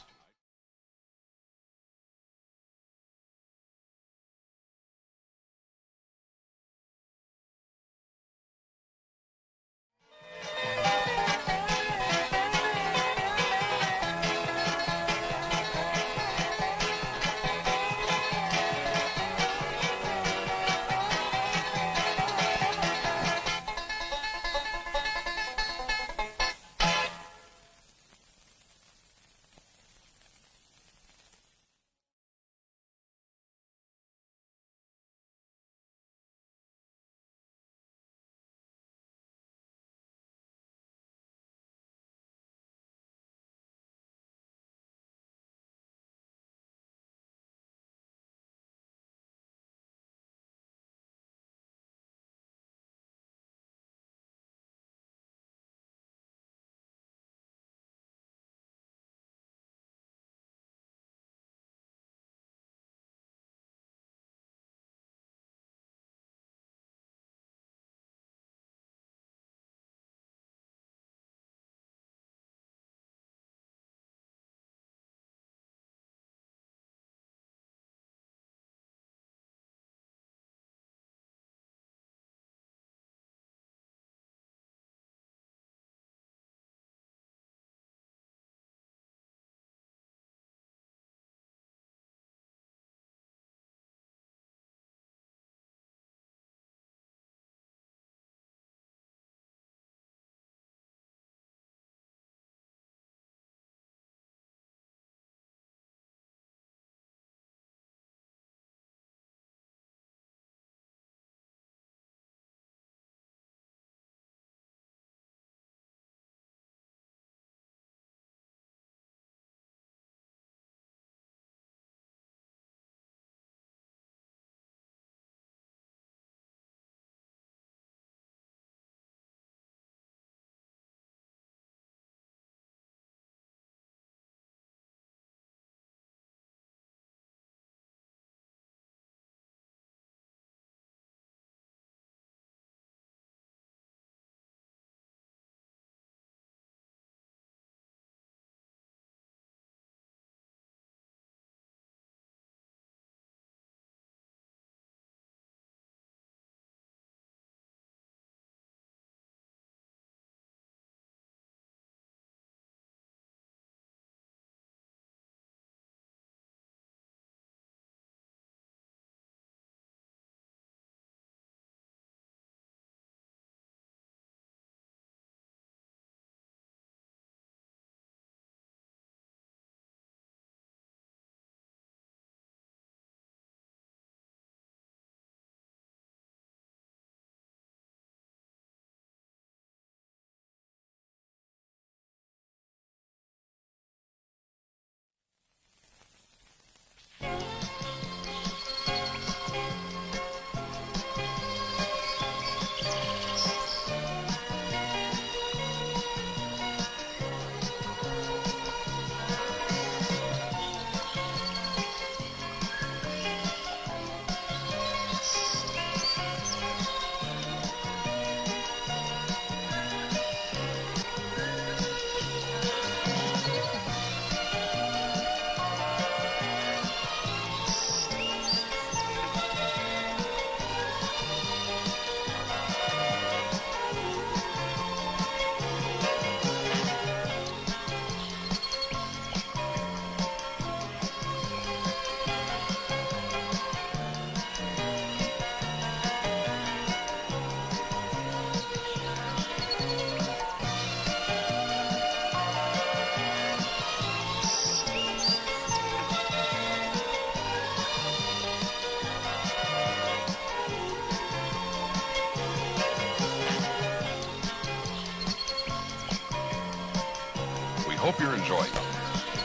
hope you're enjoying them.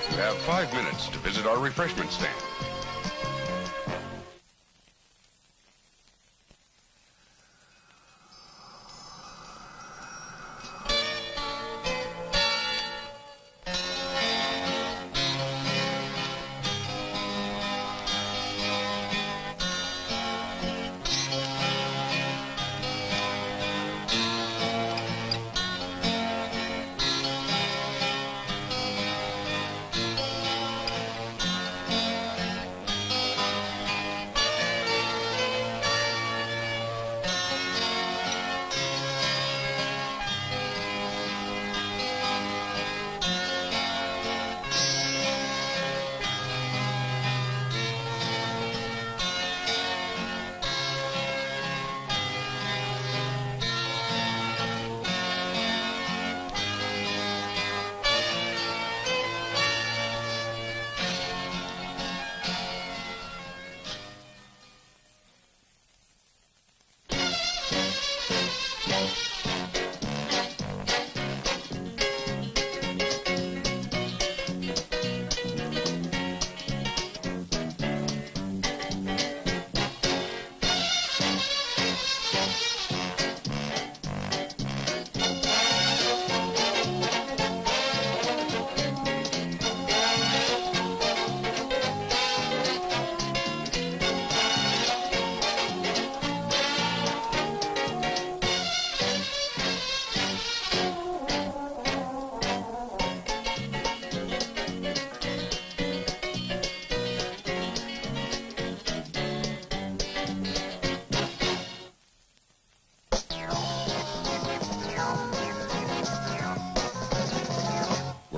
You have 5 minutes to visit our refreshment stand.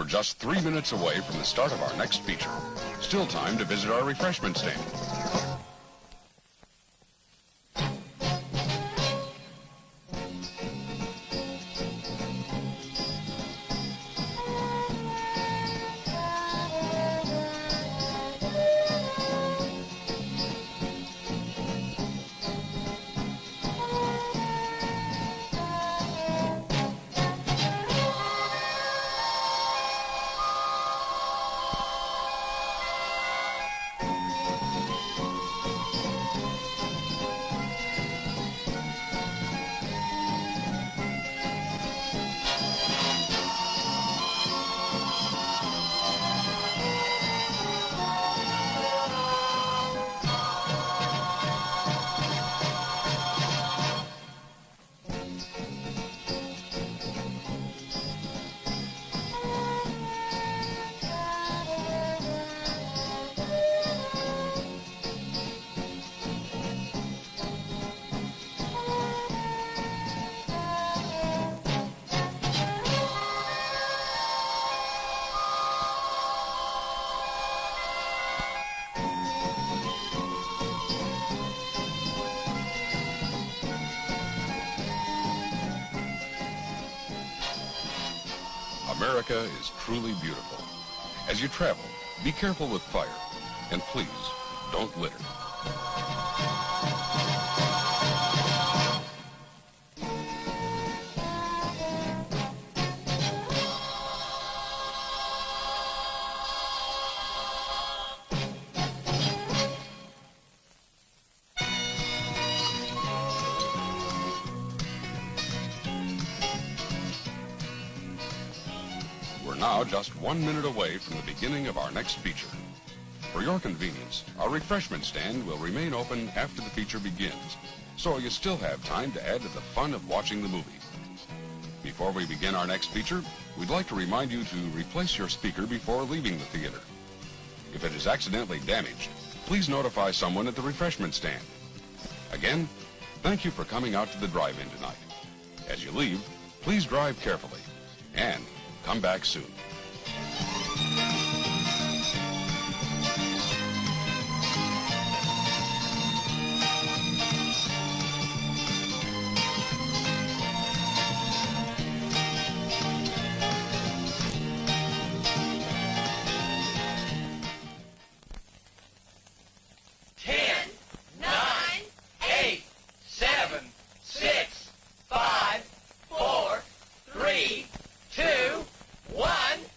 Just 3 minutes away from the start of our next feature. Still time to visit our refreshment stand. America is truly beautiful. As you travel, be careful with fire, and please, don't litter. Now just 1 minute away from the beginning of our next feature. For your convenience, our refreshment stand will remain open after the feature begins, so you still have time to add to the fun of watching the movie. Before we begin our next feature, we'd like to remind you to replace your speaker before leaving the theater. If it is accidentally damaged, please notify someone at the refreshment stand. Again, thank you for coming out to the drive-in tonight. As you leave, please drive carefully, and come back soon. One.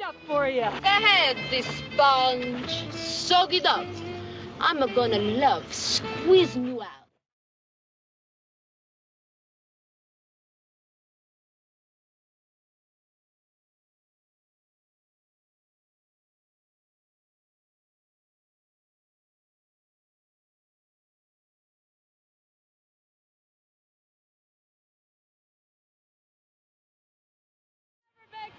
up for you. Go ahead, this sponge. Soak it up. I'm gonna love squeezing you out.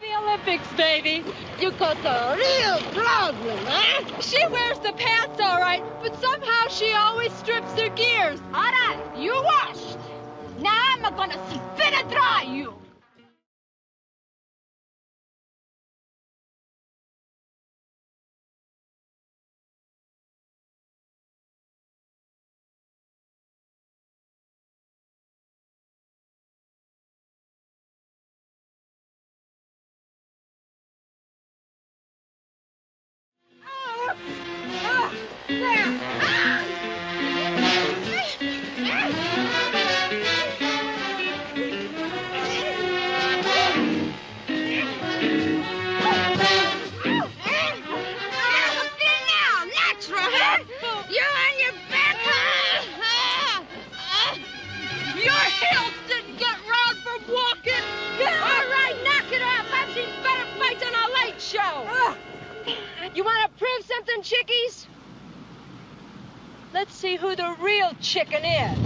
The Olympics, baby. You got a real problem, huh? She wears the pants all right, but somehow she always strips her gears. All right, you washed. Now I'm gonna spin and dry you. You want to prove something, chickies? Let's see who the real chicken is.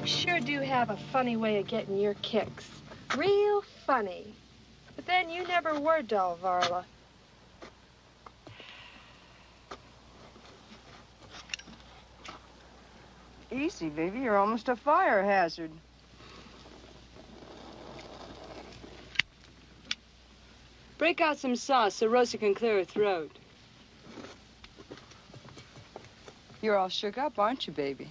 You sure do have a funny way of getting your kicks. Real funny. But then you never were dull, Varla. Easy, baby. You're almost a fire hazard. Break out some sauce so Rosa can clear her throat. You're all shook up, aren't you, baby?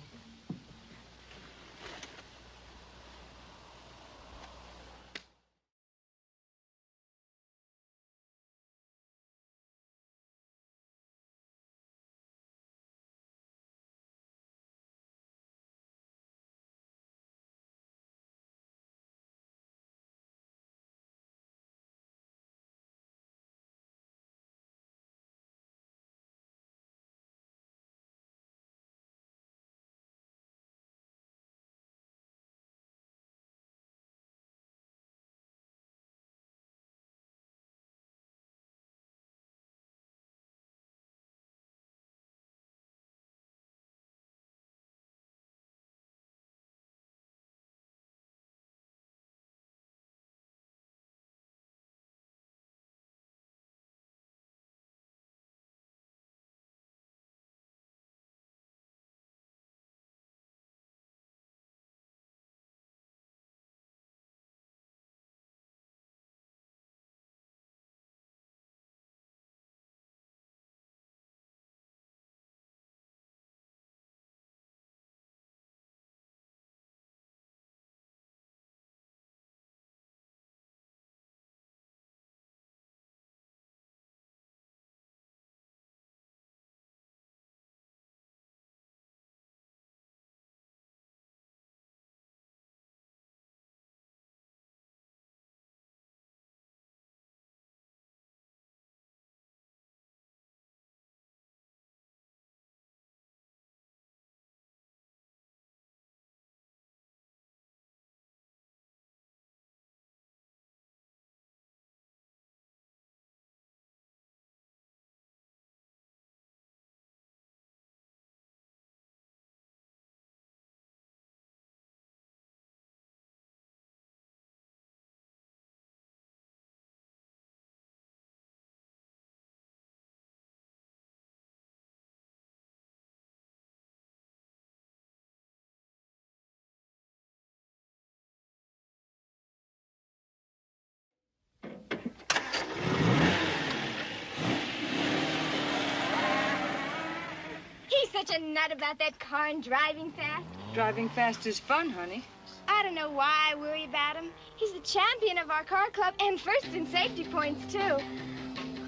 such a nut about that car and driving fast? Driving fast is fun, honey. I don't know why I worry about him. He's the champion of our car club and first in safety points, too.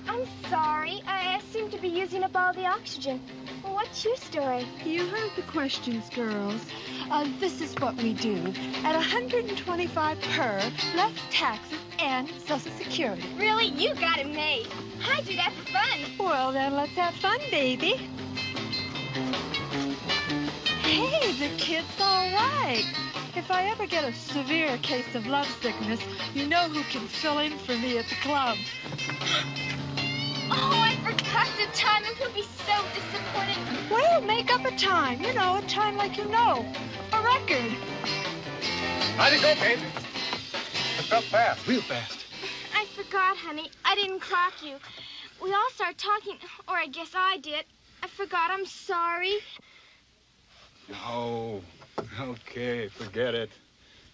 I'm sorry. I seem to be using up all the oxygen. Well, what's your story? You heard the questions, girls. This is what we do. At $125 per, less taxes and Social Security. Really? You got it made. I do that for fun. Well, then let's have fun, baby. Hey, the kid's all right. If I ever get a severe case of lovesickness, you know who can fill in for me at the club. Oh, I forgot to time him. He'll be so disappointed. Well, make up a time. You know, a time like you know. A record. How'd it go, babe? It felt fast, real fast. I forgot, honey. I didn't clock you. We all started talking, or I guess I did. I forgot. I'm sorry. Oh, okay. Forget it.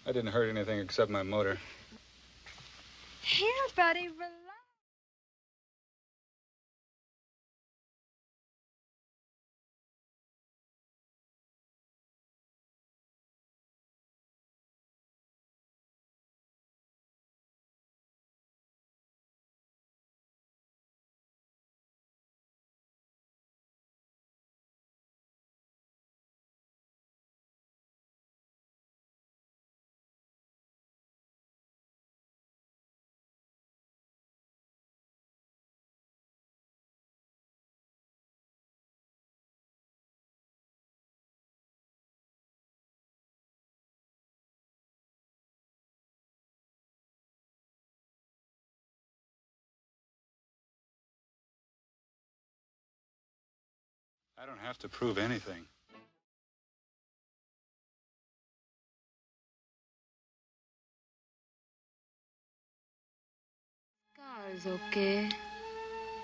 I didn't hurt anything except my motor. Here, buddy, relax. I don't have to prove anything. Car is okay.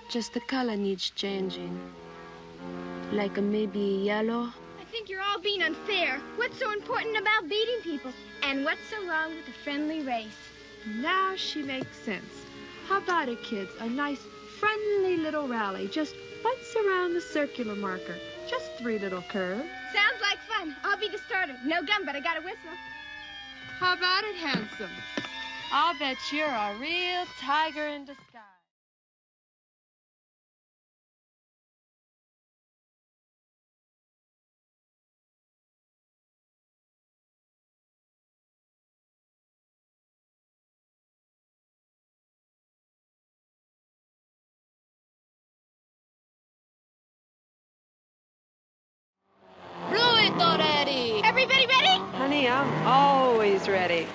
Just the color needs changing. Like a maybe yellow. I think you're all being unfair. What's so important about beating people? And what's so wrong with a friendly race? Now she makes sense. How about it, kids? A nice, friendly little rally. Just once around the circular marker. Just 3 little curves. Sounds like fun. I'll be the starter. No gun, but I got a whistle. How about it, handsome? I'll bet you're a real tiger in disguise. Blow it already! Everybody ready? Honey, I'm always ready.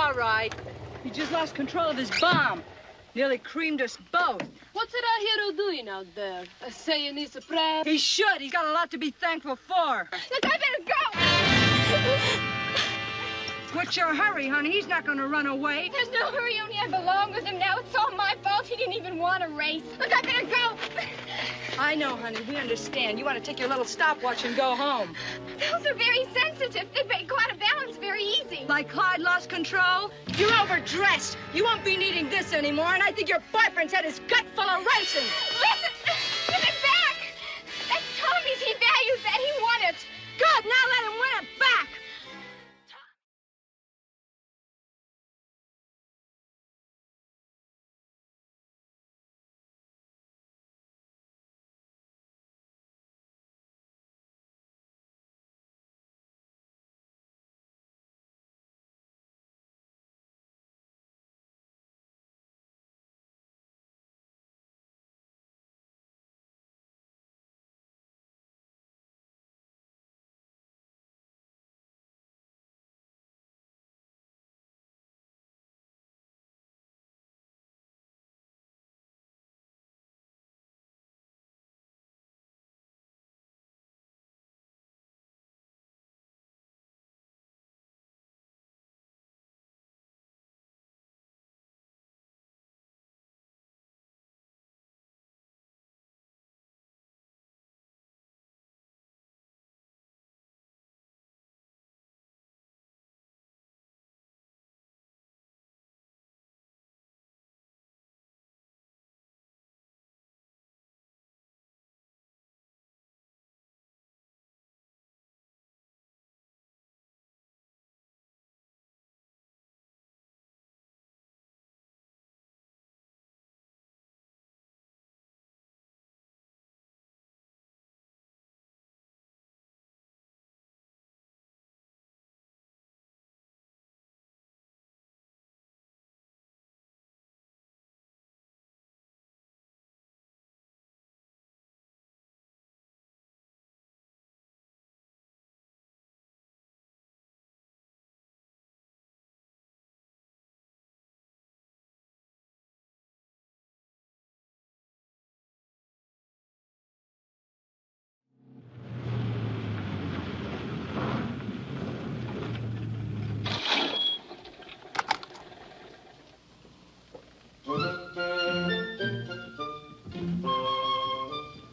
all right. He just lost control of his bomb. Nearly creamed us both. What's that hero doing out there? Saying he's a prayer? He should. He's got a lot to be thankful for. Look, I better go. What's your hurry, honey? He's not going to run away. There's no hurry, only I belong with him now. It's all my fault. He didn't even want to race. Look, I better go. I know, honey. We understand. You want to take your little stopwatch and go home. Those are very sensitive. They go out of balance very easy. Like Clyde lost control? You're overdressed. You won't be needing this anymore, and I think your boyfriend's had his gut full of racing. Listen, give it back. That's Tommy's. He values that. He won it. Good. Now let him win it back.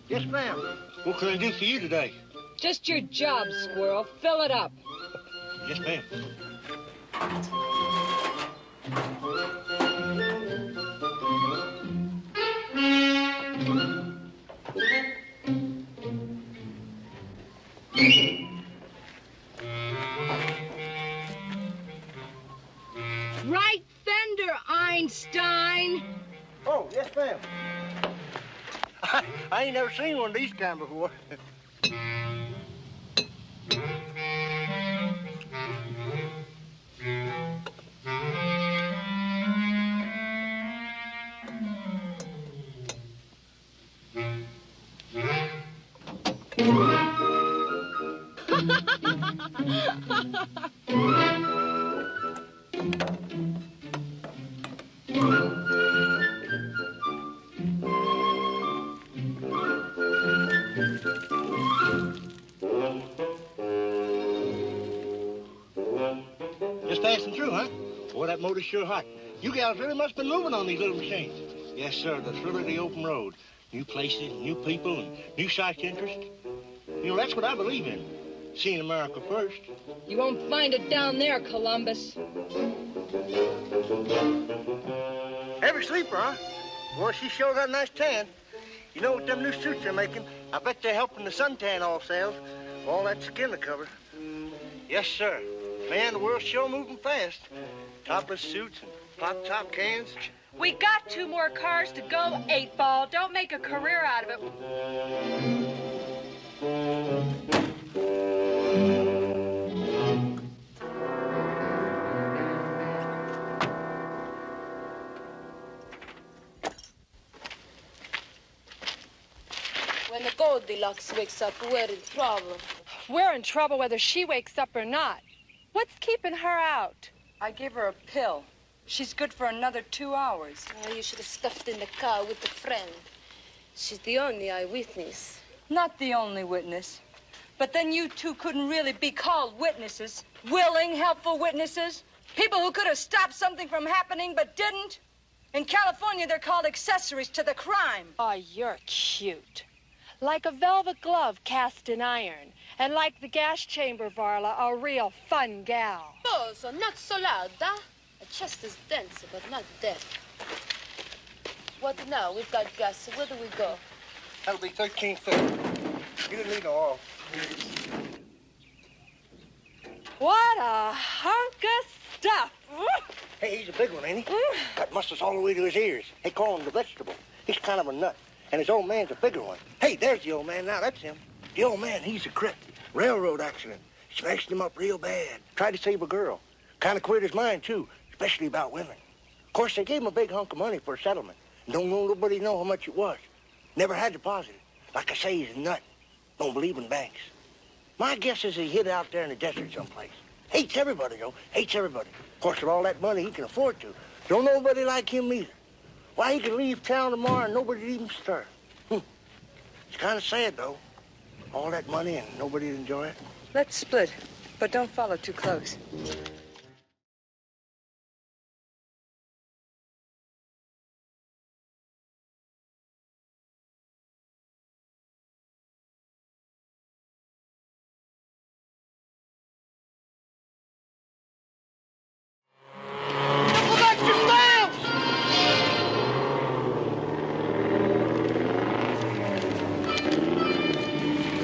Yes, ma'am. What can I do for you today? Just your job, Squirrel. Fill it up. Yes, ma'am. Right fender, Einstein. Oh, yes, ma'am. I ain't never seen one of these kind before. Just passing through, huh? Boy, that motor's sure hot. You gals really must have been moving on these little machines. Yes, sir, the thrill of the open road. New places, new people, and new sights interest. You know, that's what I believe in. Seeing America first. You won't find it down there, Columbus. Heavy sleeper, huh? Boy, she sure got a nice tan. You know, with them new suits they're making, I bet they're helping the suntan oil sales. All that skin to cover. Yes, sir. Man, the world's sure moving fast. Topless suits and pop-top cans. We got 2 more cars to go, 8-ball. Don't make a career out of it. When the Goldilocks wakes up, we're in trouble. We're in trouble whether she wakes up or not. What's keeping her out? I gave her a pill. She's good for another 2 hours. Well, you should have stuffed in the car with a friend. She's the only eyewitness. Not the only witness. But then you two couldn't really be called witnesses. Willing, helpful witnesses. People who could have stopped something from happening but didn't. In California, they're called accessories to the crime. Oh, you're cute. Like a velvet glove cast in iron. And like the gas chamber, Varla, a real fun gal. Oh, so not so loud, huh? Her chest is dense, but not dead. What now? We've got gas. Where do we go? That'll be 13 feet. You didn't need no oil. What a hunk of stuff. Hey, he's a big one, ain't he? Got muscles all the way to his ears. They call him the vegetable. He's kind of a nut. And his old man's a bigger one. Hey, there's the old man now. That's him. The old man, he's a crip. Railroad accident. Smashed him up real bad. Tried to save a girl. Kind of queered his mind, too, especially about women. Of course, they gave him a big hunk of money for a settlement. Don't know nobody know how much it was. Never had deposited. Like I say, he's a nut. Don't believe in banks. My guess is he hid out there in the desert someplace. Hates everybody, though. Hates everybody. Of course, with all that money, he can afford to. Don't nobody like him either. Why, he could leave town tomorrow and nobody'd even stir. It's kind of sad, though. All that money and nobody'd enjoy it. Let's split, but don't follow too close.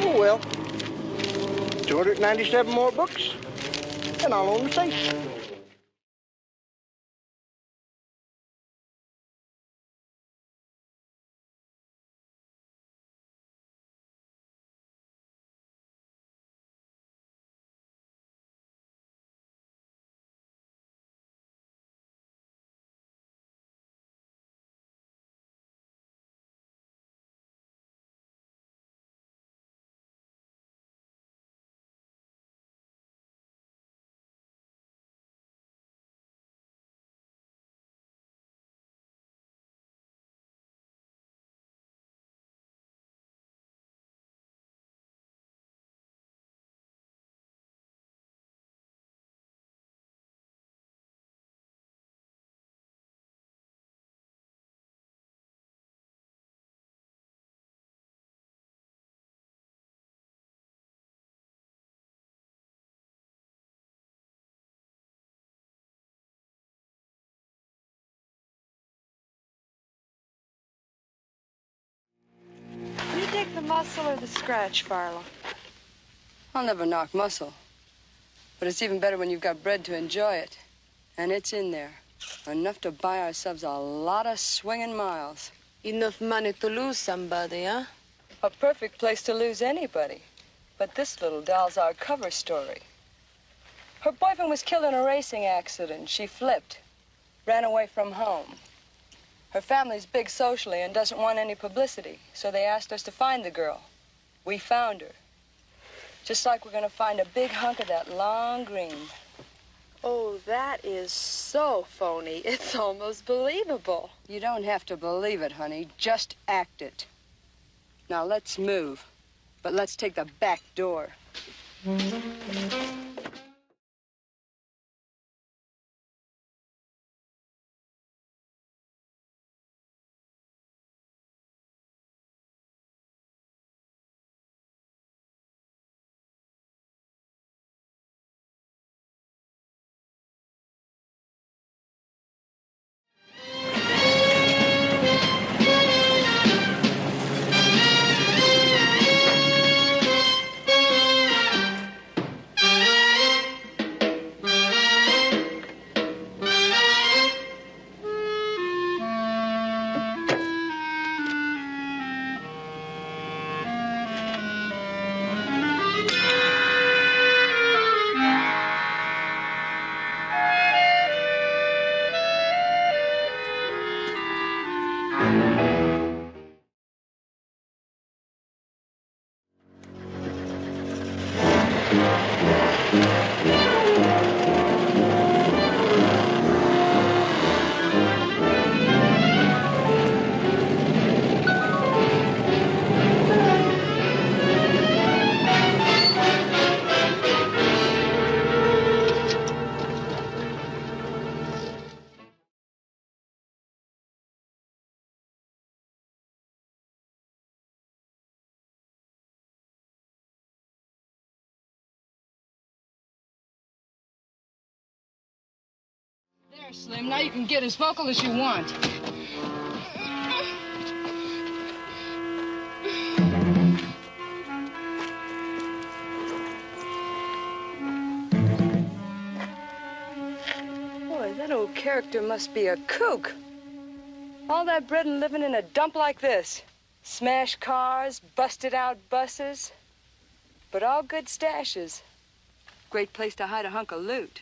Oh, well. 297 more books, and I'll own the safe. You take the muscle or the scratch, Varla? I'll never knock muscle. But it's even better when you've got bread to enjoy it. And it's in there. Enough to buy ourselves a lot of swinging miles. Enough money to lose somebody, huh? A perfect place to lose anybody. But this little doll's our cover story. Her boyfriend was killed in a racing accident. She flipped. Ran away from home. Her family's big socially and doesn't want any publicity, so they asked us to find the girl. We found her. Just like we're gonna find a big hunk of that long green. Oh, that is so phony. It's almost believable. You don't have to believe it, honey. Just act it. Now let's move. But let's take the back door. There, Slim. Now you can get as vocal as you want. Boy, that old character must be a kook. All that bread and living in a dump like this. Smashed cars, busted out buses. But all good stashes. Great place to hide a hunk of loot.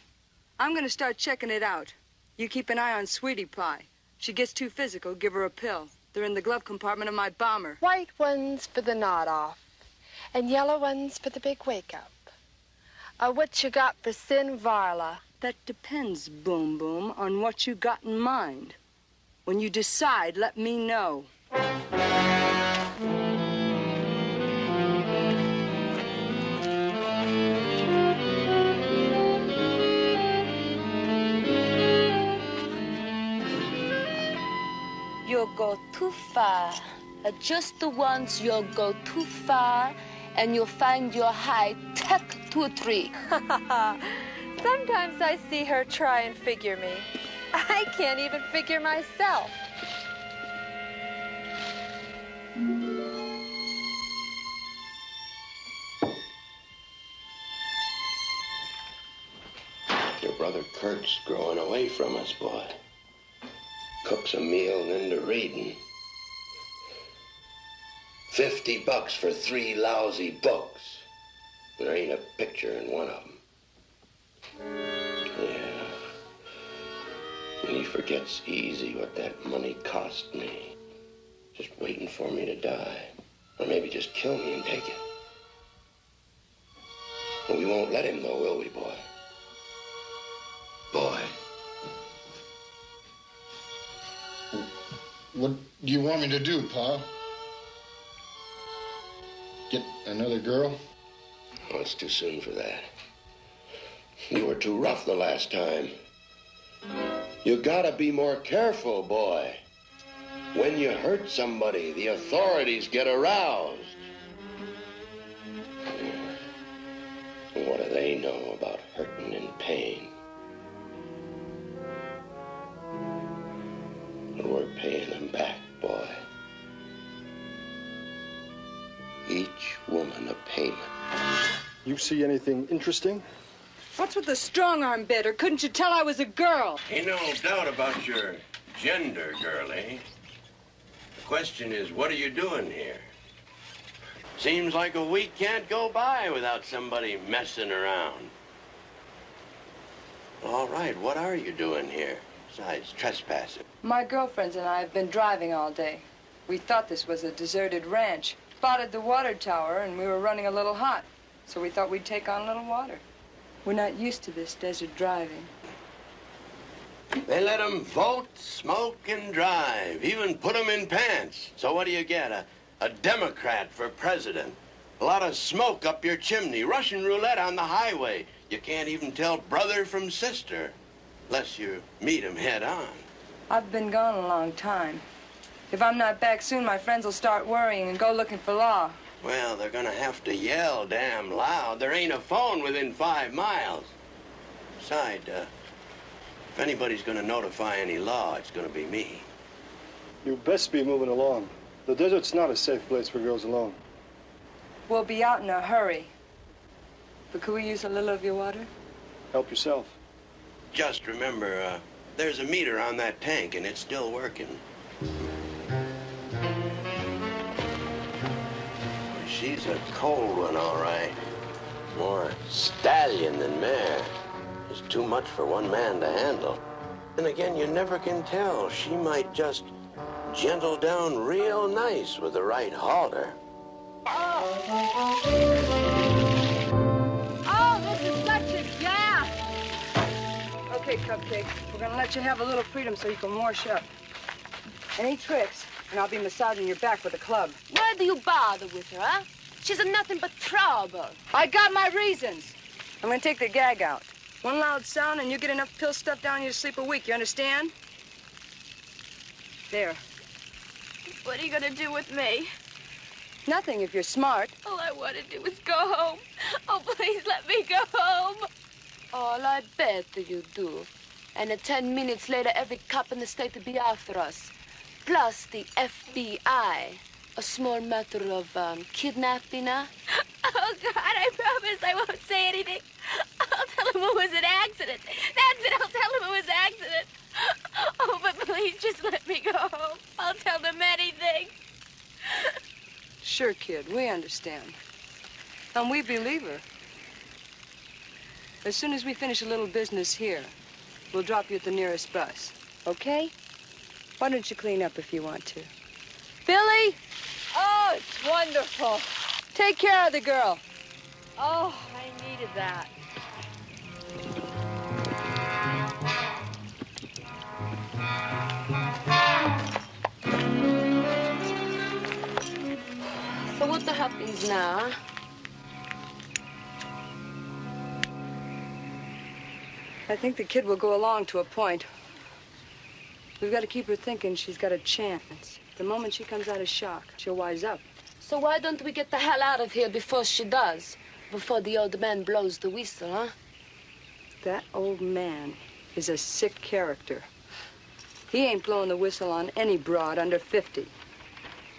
I'm gonna start checking it out. You keep an eye on Sweetie Pie. If she gets too physical, give her a pill. They're in the glove compartment of my bomber. White ones for the nod off, and yellow ones for the big wake up. What you got for Sin Varla? That depends, Boom Boom, on what you got in mind. When you decide, let me know. You'll go too far. Just once you'll go too far, and you'll find your high-tech to a tree. Sometimes I see her try and figure me. I can't even figure myself. Your brother Kurt's growing away from us, boy. Cooks a meal and into reading. $50 for 3 lousy books. There ain't a picture in one of them. Yeah. And he forgets easy what that money cost me. Just waiting for me to die. Or maybe just kill me and take it. And we won't let him though, will we, boy? Boy. What do you want me to do, Pa? Get another girl? Oh, it's too soon for that. You were too rough the last time. You gotta be more careful, boy. When you hurt somebody, the authorities get aroused. What do they know about hurting and pain? But we're paying them back, boy. Each woman a payment. You see anything interesting? What's with the strong-arm bit, or couldn't you tell I was a girl? Ain't no doubt about your gender, girlie. The question is, what are you doing here? Seems like a week can't go by without somebody messing around. All right, what are you doing here besides trespassing? My girlfriends and I have been driving all day. We thought this was a deserted ranch. Spotted the water tower, and we were running a little hot. So we thought we'd take on a little water. We're not used to this desert driving. They let them vote, smoke, and drive, even put them in pants. So what do you get? A Democrat for president. A lot of smoke up your chimney. Russian roulette on the highway. You can't even tell brother from sister, unless you meet him head on. I've been gone a long time. If I'm not back soon, my friends will start worrying and go looking for law. Well, they're gonna have to yell damn loud. There ain't a phone within 5 miles. Besides, if anybody's gonna notify any law, it's gonna be me. You best be moving along. The desert's not a safe place for girls alone. We'll be out in a hurry. But could we use a little of your water? Help yourself. Just remember, there's a meter on that tank, and it's still working. She's a cold one, all right. More stallion than mare. It's too much for one man to handle. And again, you never can tell. She might just gentle down real nice with the right halter. Oh, this is such a gas! Okay, Cupcake, we're gonna let you have a little freedom so you can wash up. Any tricks, and I'll be massaging your back with a club. Why do you bother with her, huh? She's nothing but trouble. I got my reasons. I'm gonna take the gag out. One loud sound and you get enough pill stuff down you to sleep a week, you understand? There. What are you gonna do with me? Nothing if you're smart. All I want to do is go home. Oh, please let me go home. All I bet you do. And 10 minutes later, every cop in the state would be after us. Plus the FBI. A small matter of kidnapping, huh? Oh, God, I promise I won't say anything. I'll tell him it was an accident. That's it, I'll tell him it was an accident. Oh, but please just let me go home. I'll tell them anything. Sure, kid, we understand. And we believe her. As soon as we finish a little business here, we'll drop you at the nearest bus, okay? Why don't you clean up if you want to? Billy! Oh, it's wonderful. Take care of the girl. Oh, I needed that. So what the happens now? I think the kid will go along to a point. We've got to keep her thinking she's got a chance. The moment she comes out of shock, she'll wise up. So why don't we get the hell out of here before she does? Before the old man blows the whistle, huh? That old man is a sick character. He ain't blowing the whistle on any broad under 50.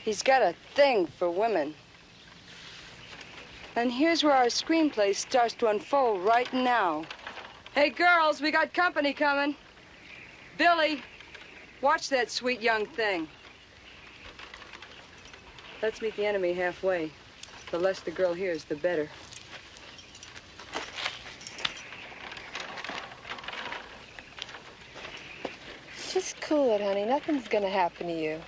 He's got a thing for women. And here's where our screenplay starts to unfold right now. Hey, girls, we got company coming. Billy, watch that sweet young thing. Let's meet the enemy halfway. The less the girl hears, the better. Just cool it, honey. Nothing's gonna happen to you.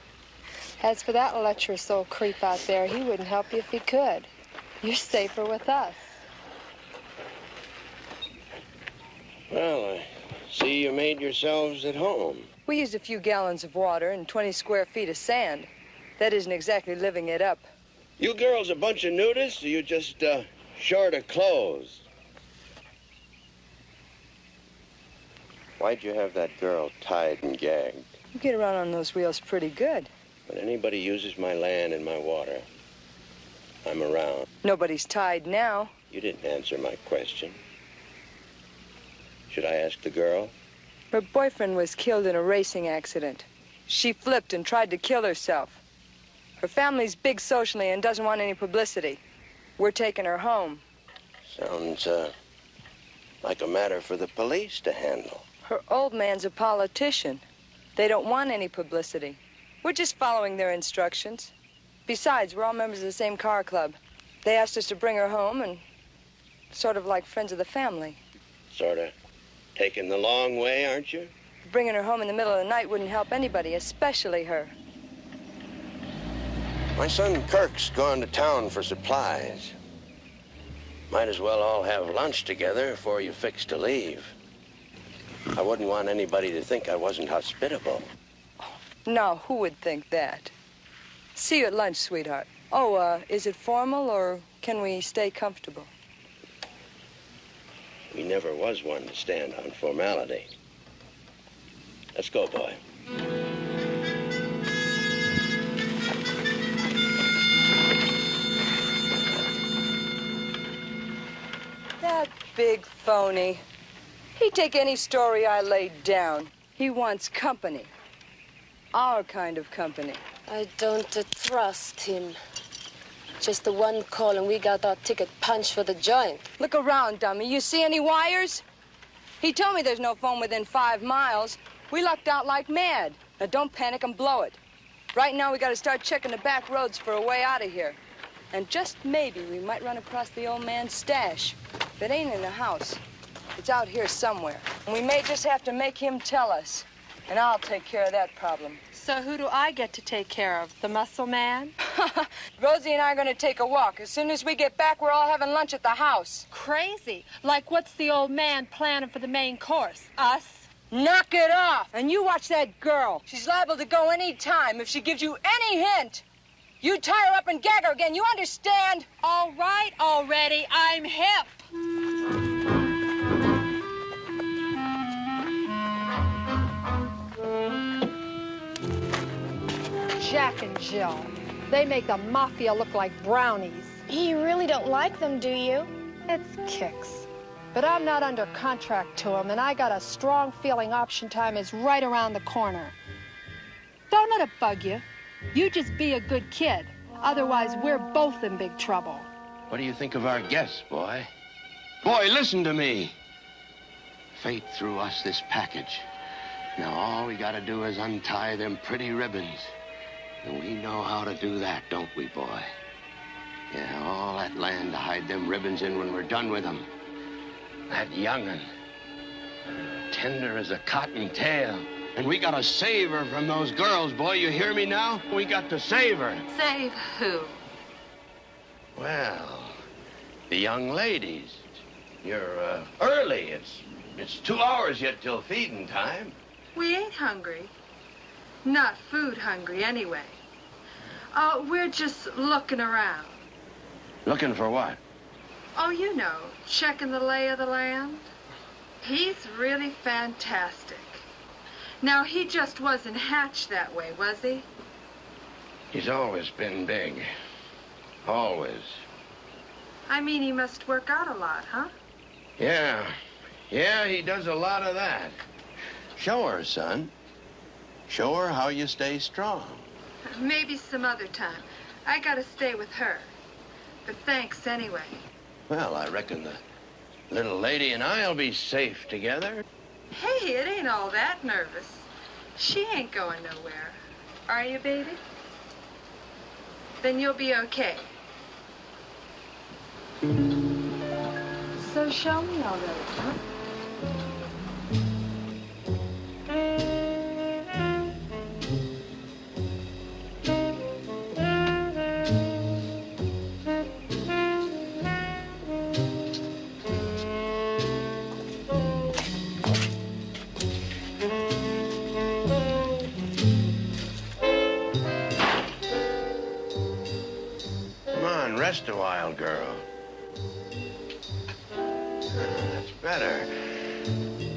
As for that lecherous old creep out there, he wouldn't help you if he could. You're safer with us. Well, I see you made yourselves at home. We used a few gallons of water and 20 square feet of sand. That isn't exactly living it up. You girls a bunch of nudists, or you just short of clothes? Why'd you have that girl tied and gagged? You get around on those wheels pretty good. When anybody uses my land and my water, I'm around. Nobody's tied now. You didn't answer my question. Should I ask the girl? Her boyfriend was killed in a racing accident. She flipped and tried to kill herself. Her family's big socially and doesn't want any publicity. We're taking her home. Sounds, like a matter for the police to handle. Her old man's a politician. They don't want any publicity. We're just following their instructions. Besides, we're all members of the same car club. They asked us to bring her home and sort of like friends of the family. Sort of taking the long way, aren't you? Bringing her home in the middle of the night wouldn't help anybody, especially her. My son Kirk's gone to town for supplies. Might as well all have lunch together before you fix to leave. I wouldn't want anybody to think I wasn't hospitable. Now, who would think that? See you at lunch, sweetheart. Oh, is it formal or can we stay comfortable? He never was one to stand on formality. Let's go, boy. That big phony. He'd take any story I laid down. He wants company. Our kind of company. I don't trust him. Just the one call and we got our ticket punched for the joint. Look around, dummy. You see any wires? He told me there's no phone within 5 miles. We lucked out like mad. Now don't panic and blow it. Right now we gotta start checking the back roads for a way out of here. And just maybe we might run across the old man's stash. If it ain't in the house, it's out here somewhere. And we may just have to make him tell us. And I'll take care of that problem. So who do I get to take care of? The muscle man? Rosie and I are going to take a walk. As soon as we get back, we're all having lunch at the house. Crazy. Like, what's the old man planning for the main course? Us? Knock it off. And you watch that girl. She's liable to go any time if she gives you any hint. You tie her up and gag her again. You understand? All right, already. I'm hip. Jack and Jill. They make the mafia look like brownies. You really don't like them, do you? It's kicks. But I'm not under contract to him, and I got a strong feeling option time is right around the corner. Don't let it bug you. You just be a good kid. Otherwise, we're both in big trouble. What do you think of our guests, boy? Boy, listen to me. Fate threw us this package. Now all we gotta do is untie them pretty ribbons. And we know how to do that, don't we, boy? Yeah, all that land to hide them ribbons in when we're done with them. That young'un, tender as a cottontail. And we gotta save her from those girls, boy. You hear me now? We got to save her. Save who? Well, the young ladies. You're early. It's 2 hours yet till feeding time. We ain't hungry. Not food hungry, anyway. We're just looking around. Looking for what? Oh, you know, checking the lay of the land. He's really fantastic. Now, he just wasn't hatched that way, was he? He's always been big. Always. I mean, he must work out a lot, huh? Yeah. Yeah, he does a lot of that. Show her, son. Show her how you stay strong. Maybe some other time. I gotta stay with her. But thanks anyway. Well, I reckon the little lady and I'll be safe together. Hey, it ain't all that nervous. She ain't going nowhere. Are you, baby? Then you'll be okay. So show me already, huh? Rest a while, girl. That's better.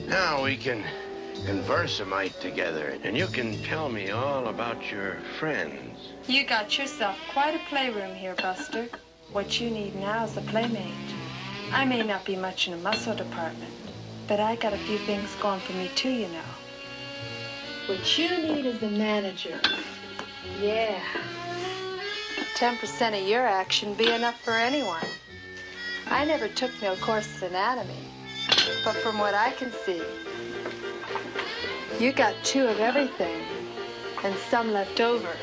Now we can converse a mite together, and you can tell me all about your friends. You got yourself quite a playroom here, Buster. What you need now is a playmate. I may not be much in the muscle department, but I got a few things going for me too, you know. What you need is a manager. Yeah. 10% of your action be enough for anyone. I never took no course in anatomy, but from what I can see, you got 2 of everything and some left over.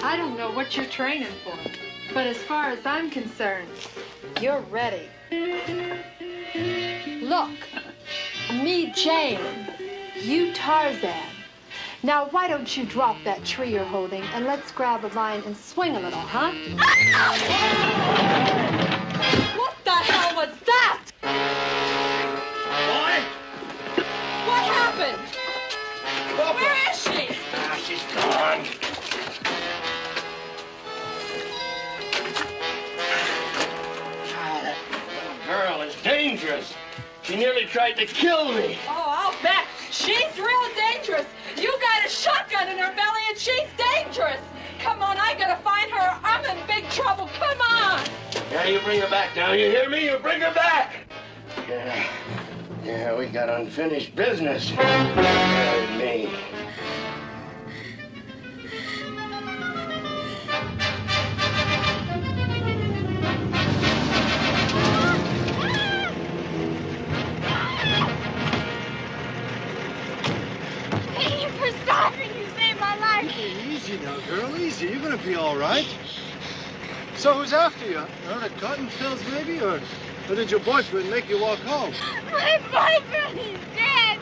I don't know what you're training for, but as far as I'm concerned, you're ready. Look, me Jane, you Tarzan. Now, why don't you drop that tree you're holding and let's grab a line and swing a little, huh? What the hell was that? Boy! What happened? Where is she? Ah, she's gone. That little girl is dangerous. She nearly tried to kill me. Oh, I'll bet. She's real dangerous. You got a shotgun in her belly and she's dangerous. Come on, I gotta find her. I'm in big trouble. Come on. Yeah, you bring her back now. You hear me? You bring her back. Yeah, we got unfinished business. Me. Easy now, girl, easy. You're gonna be all right. So who's after you? The cotton fields, maybe? Or did your boyfriend make you walk home? My boyfriend is dead.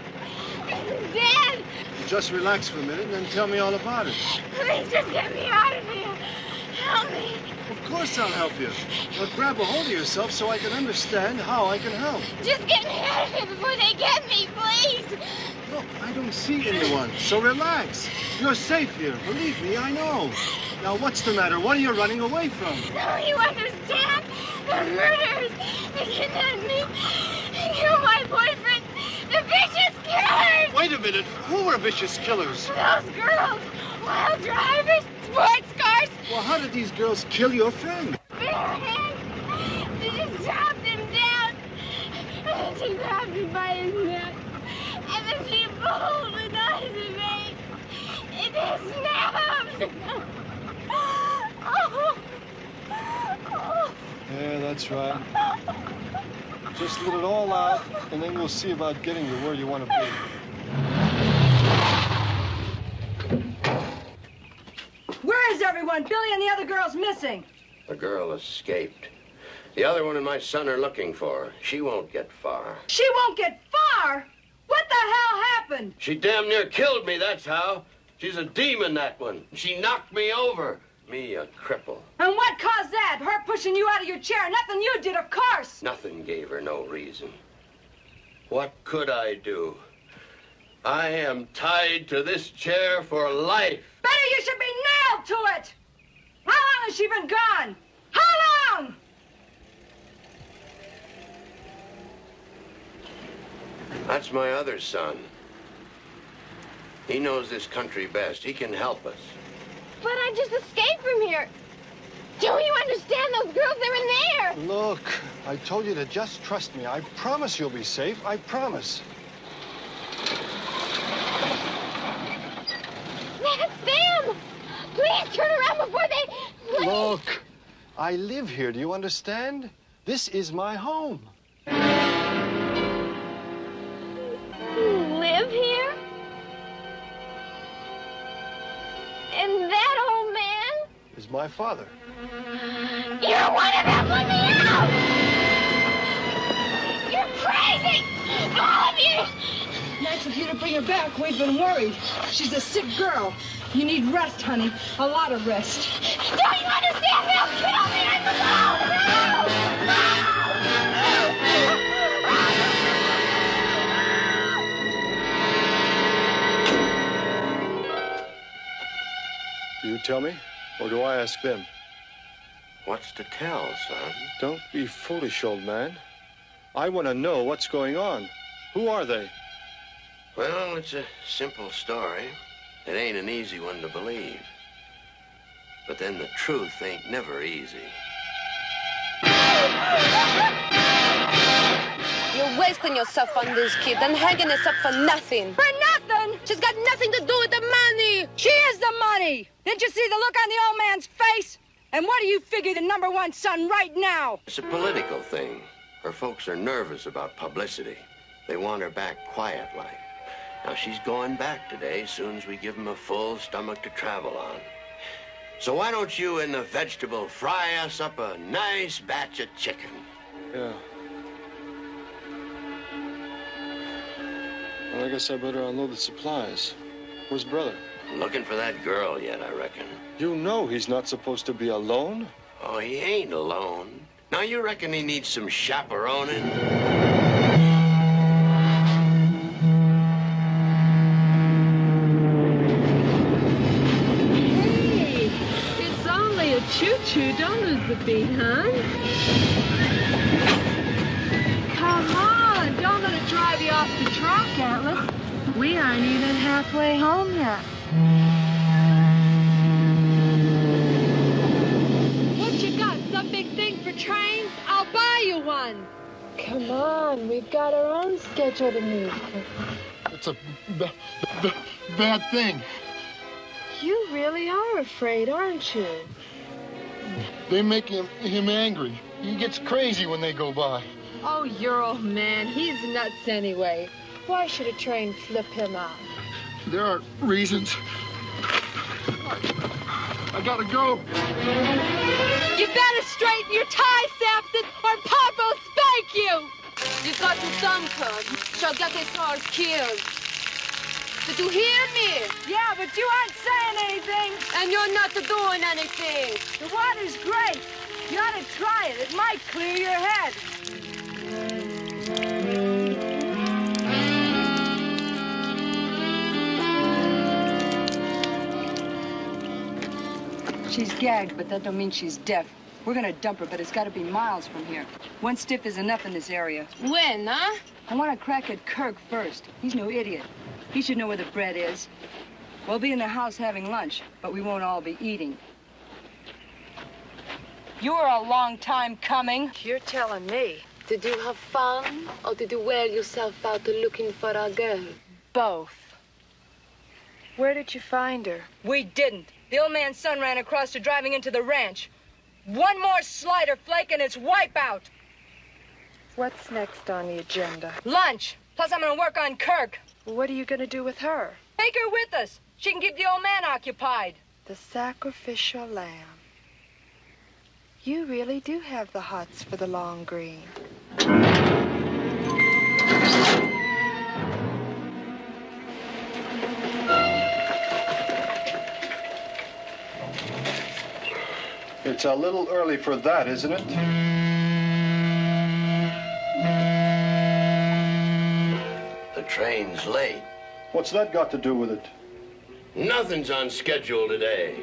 He's dead. Just relax for a minute and then tell me all about it. Please just get me out of here. Help me. Of course I'll help you. But grab a hold of yourself so I can understand how I can help. Just get me out of here before they get me, please. Look, I don't see anyone, so relax. You're safe here. Believe me, I know. Now, what's the matter? What are you running away from? No, you understand? They're murderers. They kidnapped me. They killed my boyfriend. The vicious killers. Wait a minute. Who were vicious killers? Those girls. Wild drivers. Sports cars. Well, how did these girls kill your friend? Bare hands. They just chopped him down. He grabbed me by his neck, and then she pulled the knife and made it snapped. Yeah, that's right. Just let it all out, and then we'll see about getting you where you want to be. Where is everyone? Billy and the other girl's missing. The girl escaped. The other one and my son are looking for her. She won't get far. She won't get far? What the hell happened? She damn near killed me, that's how. She's a demon, that one. She knocked me over. Me, a cripple. And what caused that? Her pushing you out of your chair. Nothing you did, of course. Nothing gave her no reason. What could I do? I am tied to this chair for life. Better you should be nailed to it. How long has she been gone? How long? That's my other son. He knows this country best. He can help us. But I just escaped from here. Don't you understand? Those girls, they're in there. Look, I told you to just trust me. I promise you'll be safe. I promise. That's them. Please turn around before they... Please. Look, I live here. Do you understand? This is my home. You live here? And that old man? Is my father. You're one of them! Let me out! You're crazy! All of you! Nice of you to bring her back. We've been worried. She's a sick girl. You need rest, honey. A lot of rest. Don't you understand? They'll kill me! I'm alone! No! Do you tell me, or do I ask them? What's to tell, son? Don't be foolish, old man. I want to know what's going on. Who are they? Well, it's a simple story. It ain't an easy one to believe. But then the truth ain't never easy. You're wasting yourself on this kid and hanging us up for nothing. For nothing? She's got nothing to do with the money. She is the money. Didn't you see the look on the old man's face? And what do you figure the #1 son right now? It's a political thing. Her folks are nervous about publicity. They want her back quiet like. Now, she's going back today, soon as we give them a full stomach to travel on. So why don't you and the vegetable fry us up a nice batch of chicken? Yeah. Well, I guess I better unload the supplies. Where's brother? Looking for that girl yet, I reckon. You know he's not supposed to be alone. Oh, he ain't alone. Now, you reckon he needs some chaperoning? Hey, it's only a choo-choo. Don't lose the beat, huh? Come on, don't let it drive you off the track, Atlas. We aren't even halfway home yet. What you got? Some big thing for trains? I'll buy you one. Come on, we've got our own schedule to meet. It's a bad thing. You really are afraid, aren't you? They make him angry. He gets crazy when they go by. Oh, your old man, he's nuts anyway. Why should a train flip him out? There are reasons. I gotta go. You better straighten your tie, Samson, or Pop will spank you! You've got to dump her. She'll get his horse killed. Did you hear me? Yeah, but you aren't saying anything. And you're not doing anything. The water's great. You ought to try it. It might clear your head. She's gagged, but that don't mean she's deaf. We're gonna dump her, but it's gotta be miles from here. One stiff is enough in this area. When, huh? I want to crack at Kirk first. He's no idiot. He should know where the bread is. We'll be in the house having lunch, but we won't all be eating. You were a long time coming. You're telling me. Did you have fun, or did you wear yourself out looking for a girl? Both. Where did you find her? We didn't. The old man's son ran across her driving into the ranch. One more slider flake and it's wipeout. What's next on the agenda? Lunch. Plus, I'm going to work on Kirk. What are you going to do with her? Take her with us. She can keep the old man occupied. The sacrificial lamb. You really do have the hots for the long green. It's a little early for that, isn't it? The train's late. What's that got to do with it? Nothing's on schedule today.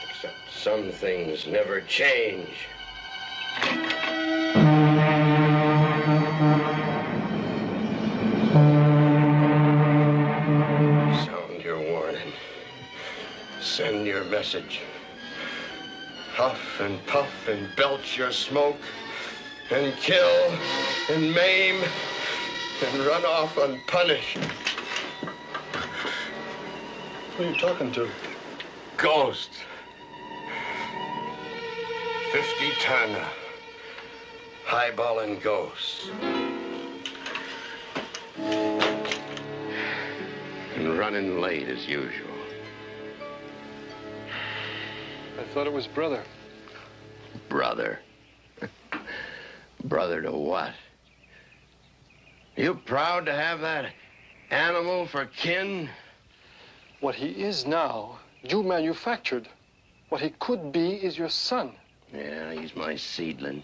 Except some things never change. Sound your warning. Send your message. Huff and puff and belch your smoke. And kill and maim and run off unpunished. Who are you talking to? Ghosts. 50 ton. Highballing ghosts. And running late as usual. I thought it was brother. Brother. Brother to what? You proud to have that animal for kin? What he is now, you manufactured. What he could be is your son. Yeah, he's my seedling.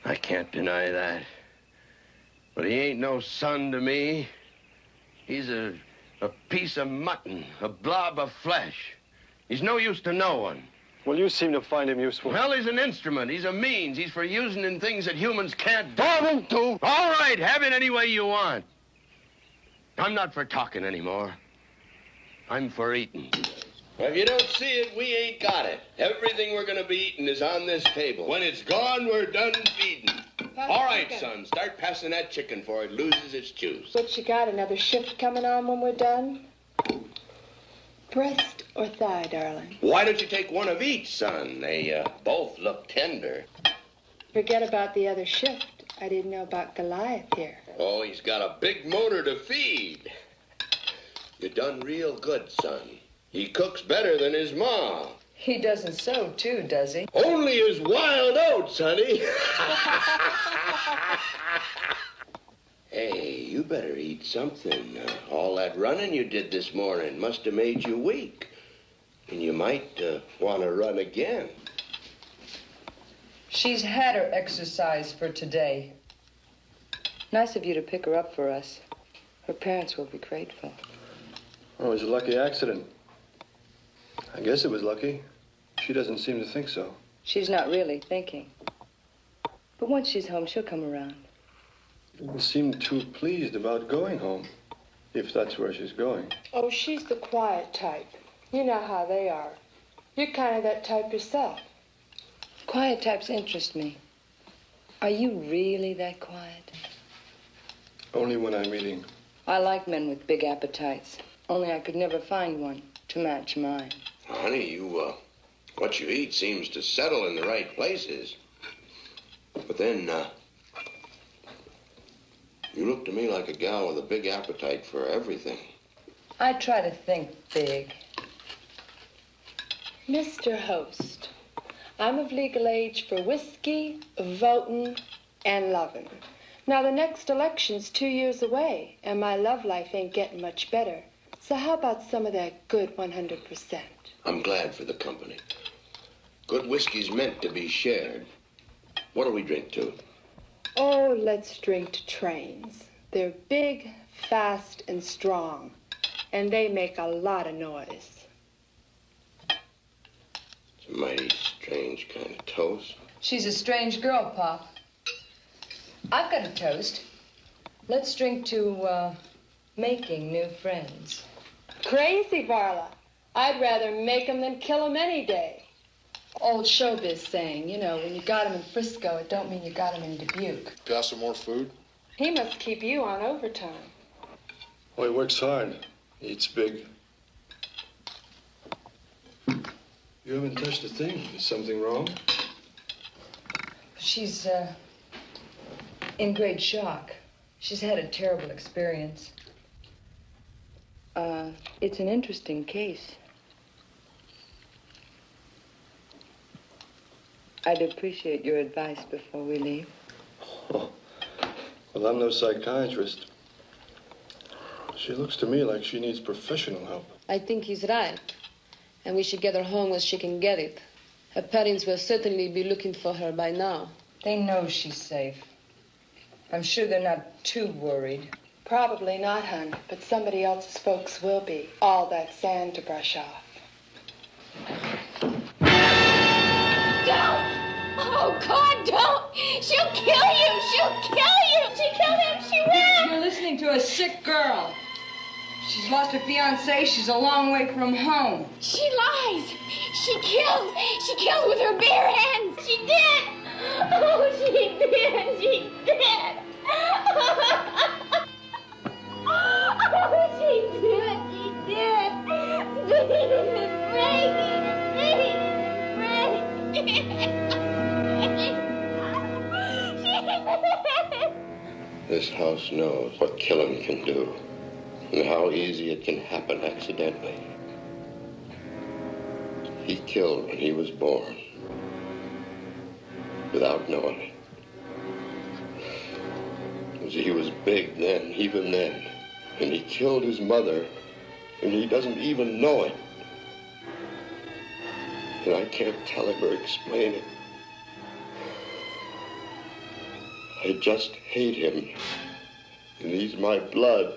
I can't deny that. But he ain't no son to me. He's a piece of mutton, a blob of flesh. He's no use to no one. Well, you seem to find him useful. Well, he's an instrument. He's a means. He's for using in things that humans can't do. All right, have it any way you want. I'm not for talking anymore. I'm for eating. If you don't see it, we ain't got it. Everything we're going to be eating is on this table. When it's gone, we're done feeding. All right, son, start passing that chicken before it loses its juice. What you got, another shift coming on when we're done? Breast or thigh, darling? Why don't you take one of each, son? They both look tender. Forget about the other shift. I didn't know about Goliath here. Oh, he's got a big motor to feed. You done real good, son. He cooks better than his ma. He doesn't sew, too, does he? Only his wild oats, honey. Hey, you better eat something. All that running you did this morning must have made you weak. And you might want to run again. She's had her exercise for today. Nice of you to pick her up for us. Her parents will be grateful. Oh, it was a lucky accident. I guess it was lucky. She doesn't seem to think so. She's not really thinking. But once she's home, she'll come around. Didn't seem too pleased about going home, if that's where she's going. Oh, she's the quiet type. You know how they are. You're kind of that type yourself. Quiet types interest me. Are you really that quiet? Only when I'm eating. I like men with big appetites. Only I could never find one to match mine. Honey, what you eat seems to settle in the right places. But then, you look to me like a gal with a big appetite for everything. I try to think big. Mr. Host, I'm of legal age for whiskey, voting, and loving. Now, the next election's 2 years away, and my love life ain't getting much better. So how about some of that good 100%? I'm glad for the company. Good whiskey's meant to be shared. What'll we drink to? Oh, let's drink to trains. They're big, fast, and strong, and they make a lot of noise. It's a mighty strange kind of toast. She's a strange girl, Pop. I've got a toast. Let's drink to, making new friends. Crazy, Varla. I'd rather make 'em than kill 'em any day. Old showbiz saying, you know, when you got 'em in Frisco, it don't mean you got 'em in Dubuque. Got some more food? He must keep you on overtime. Oh, he works hard. He eats big. You haven't touched a thing. Is something wrong? She's, in great shock. She's had a terrible experience. It's an interesting case. I'd appreciate your advice before we leave. Oh. Well, I'm no psychiatrist. She looks to me like she needs professional help. I think he's right. And we should get her home where she can get it. Her parents will certainly be looking for her by now. They know she's safe. I'm sure they're not too worried. Probably not, hon, but somebody else's folks will be. All that sand to brush off. Don't! Oh, God, don't! She'll kill you! She'll kill you! She killed him! She ran! You're listening to a sick girl. She's lost her fiancé. She's a long way from home. She lies! She killed with her bare hands! She did! Oh, she did! She did! Oh, she did! She did! This house knows what killing can do and how easy it can happen accidentally. He killed when he was born without knowing it. He was big then, even then, and he killed his mother, and he doesn't even know it. And I can't tell him or explain it. I just hate him, and he's my blood,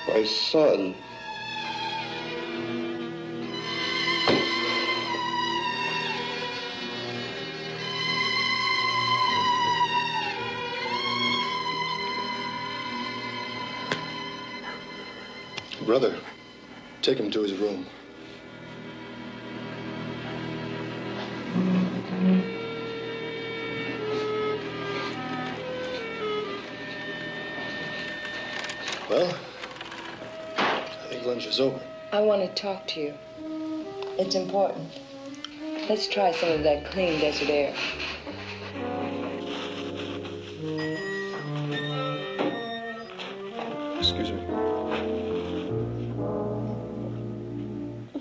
my son. Brother, take him to his room. Well, I think lunch is over. I want to talk to you. It's important. Let's try some of that clean desert air. Excuse me.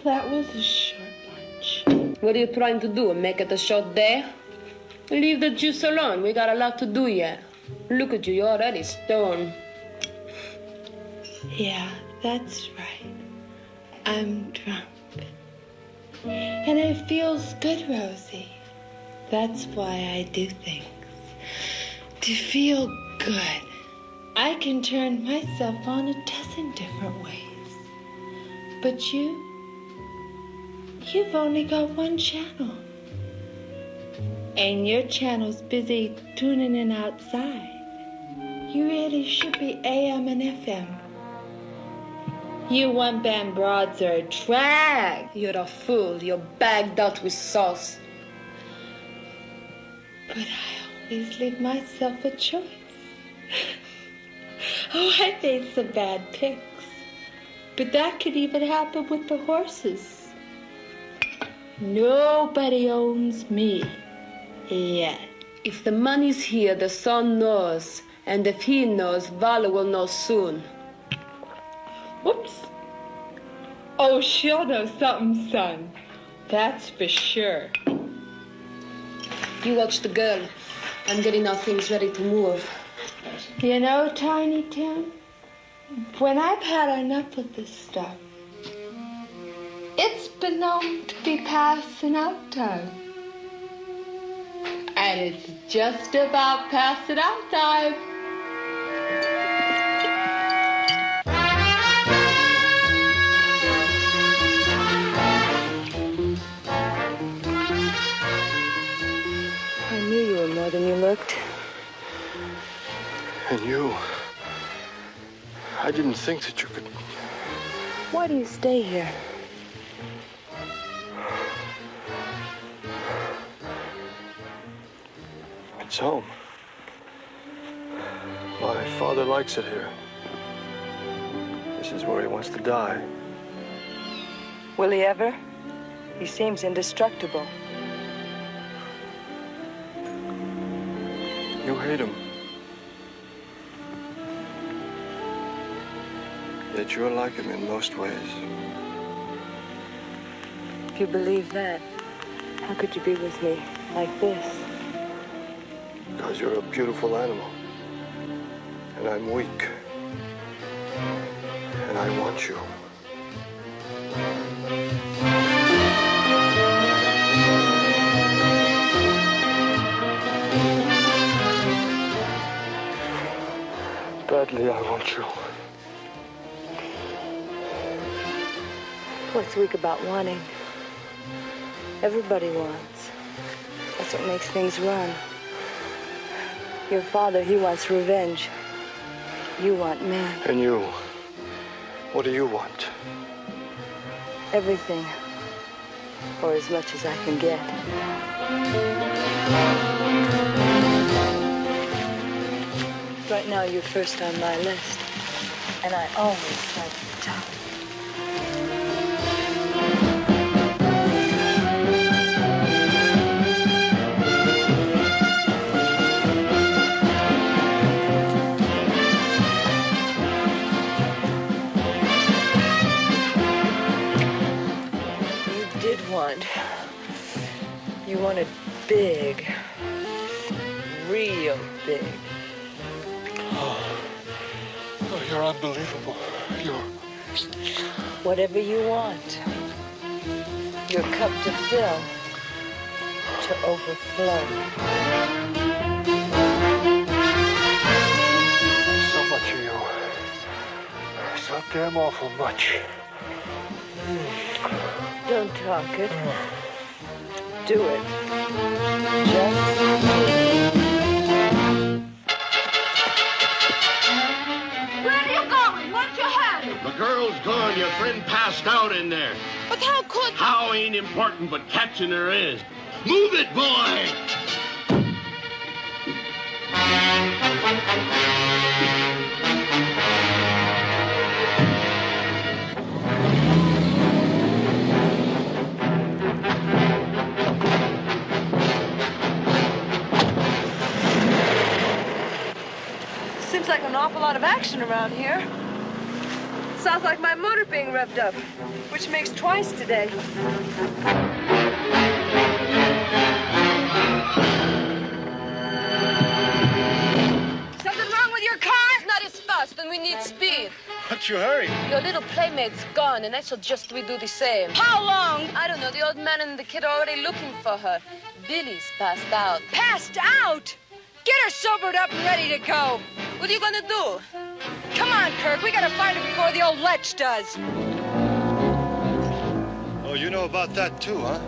That was a short lunch. What are you trying to do? Make it a short day? Leave the juice alone. We got a lot to do yet. Look at you. You're already stoned. Yeah, that's right. I'm drunk. And it feels good, Rosie. That's why I do things. To feel good. I can turn myself on 12 different ways. But you've only got one channel. And your channel's busy tuning in outside. You really should be AM and FM. You one-band broads are a drag. You're a fool. You're bagged out with sauce. But I always leave myself a choice. Oh, I made some bad picks. But that could even happen with the horses. Nobody owns me. Yet. If the money's here, the son knows. And if he knows, Vala will know soon. Whoops. Oh, she'll know something, son. That's for sure. You watch the girl. I'm getting our things ready to move. You know, Tiny Tim, when I've had enough of this stuff, it's been known to be passing out time. And it's just about passing out time. I knew you were more than you looked. And you... I didn't think that you could... Why do you stay here? It's home. My father likes it here. This is where he wants to die. Will he ever? He seems indestructible. You hate him. Yet you're like him in most ways. If you believe that, how could you be with me like this? Because you're a beautiful animal. And I'm weak. And I want you. Badly, I want you. What's weak about wanting? Everybody wants. That's what makes things run. Your father, he wants revenge. You want man. And you? What do you want? Everything. Or as much as I can get. Right now, you're first on my list. And I always start at the top. You wanted big, real big. Oh, you're unbelievable. You're... Whatever you want. Your cup to fill, to overflow. So much of you. So damn awful much. Don't talk it. Do it. Just do it. Where are you going? What's your hurry? The girl's gone. Your friend passed out in there. But how could... How ain't important, but catching her is. Move it, boy! Seems like an awful lot of action around here. Sounds like my motor being revved up, which makes twice today. Something wrong with your car? It's not as fast, and we need speed. What's your hurry? Your little playmate's gone, and I suggest we do the same. How long? I don't know. The old man and the kid are already looking for her. Billy's passed out. Passed out? Get her sobered up and ready to go. What are you gonna do? Come on, Kirk. We gotta find her before the old lech does. Oh, you know about that too, huh?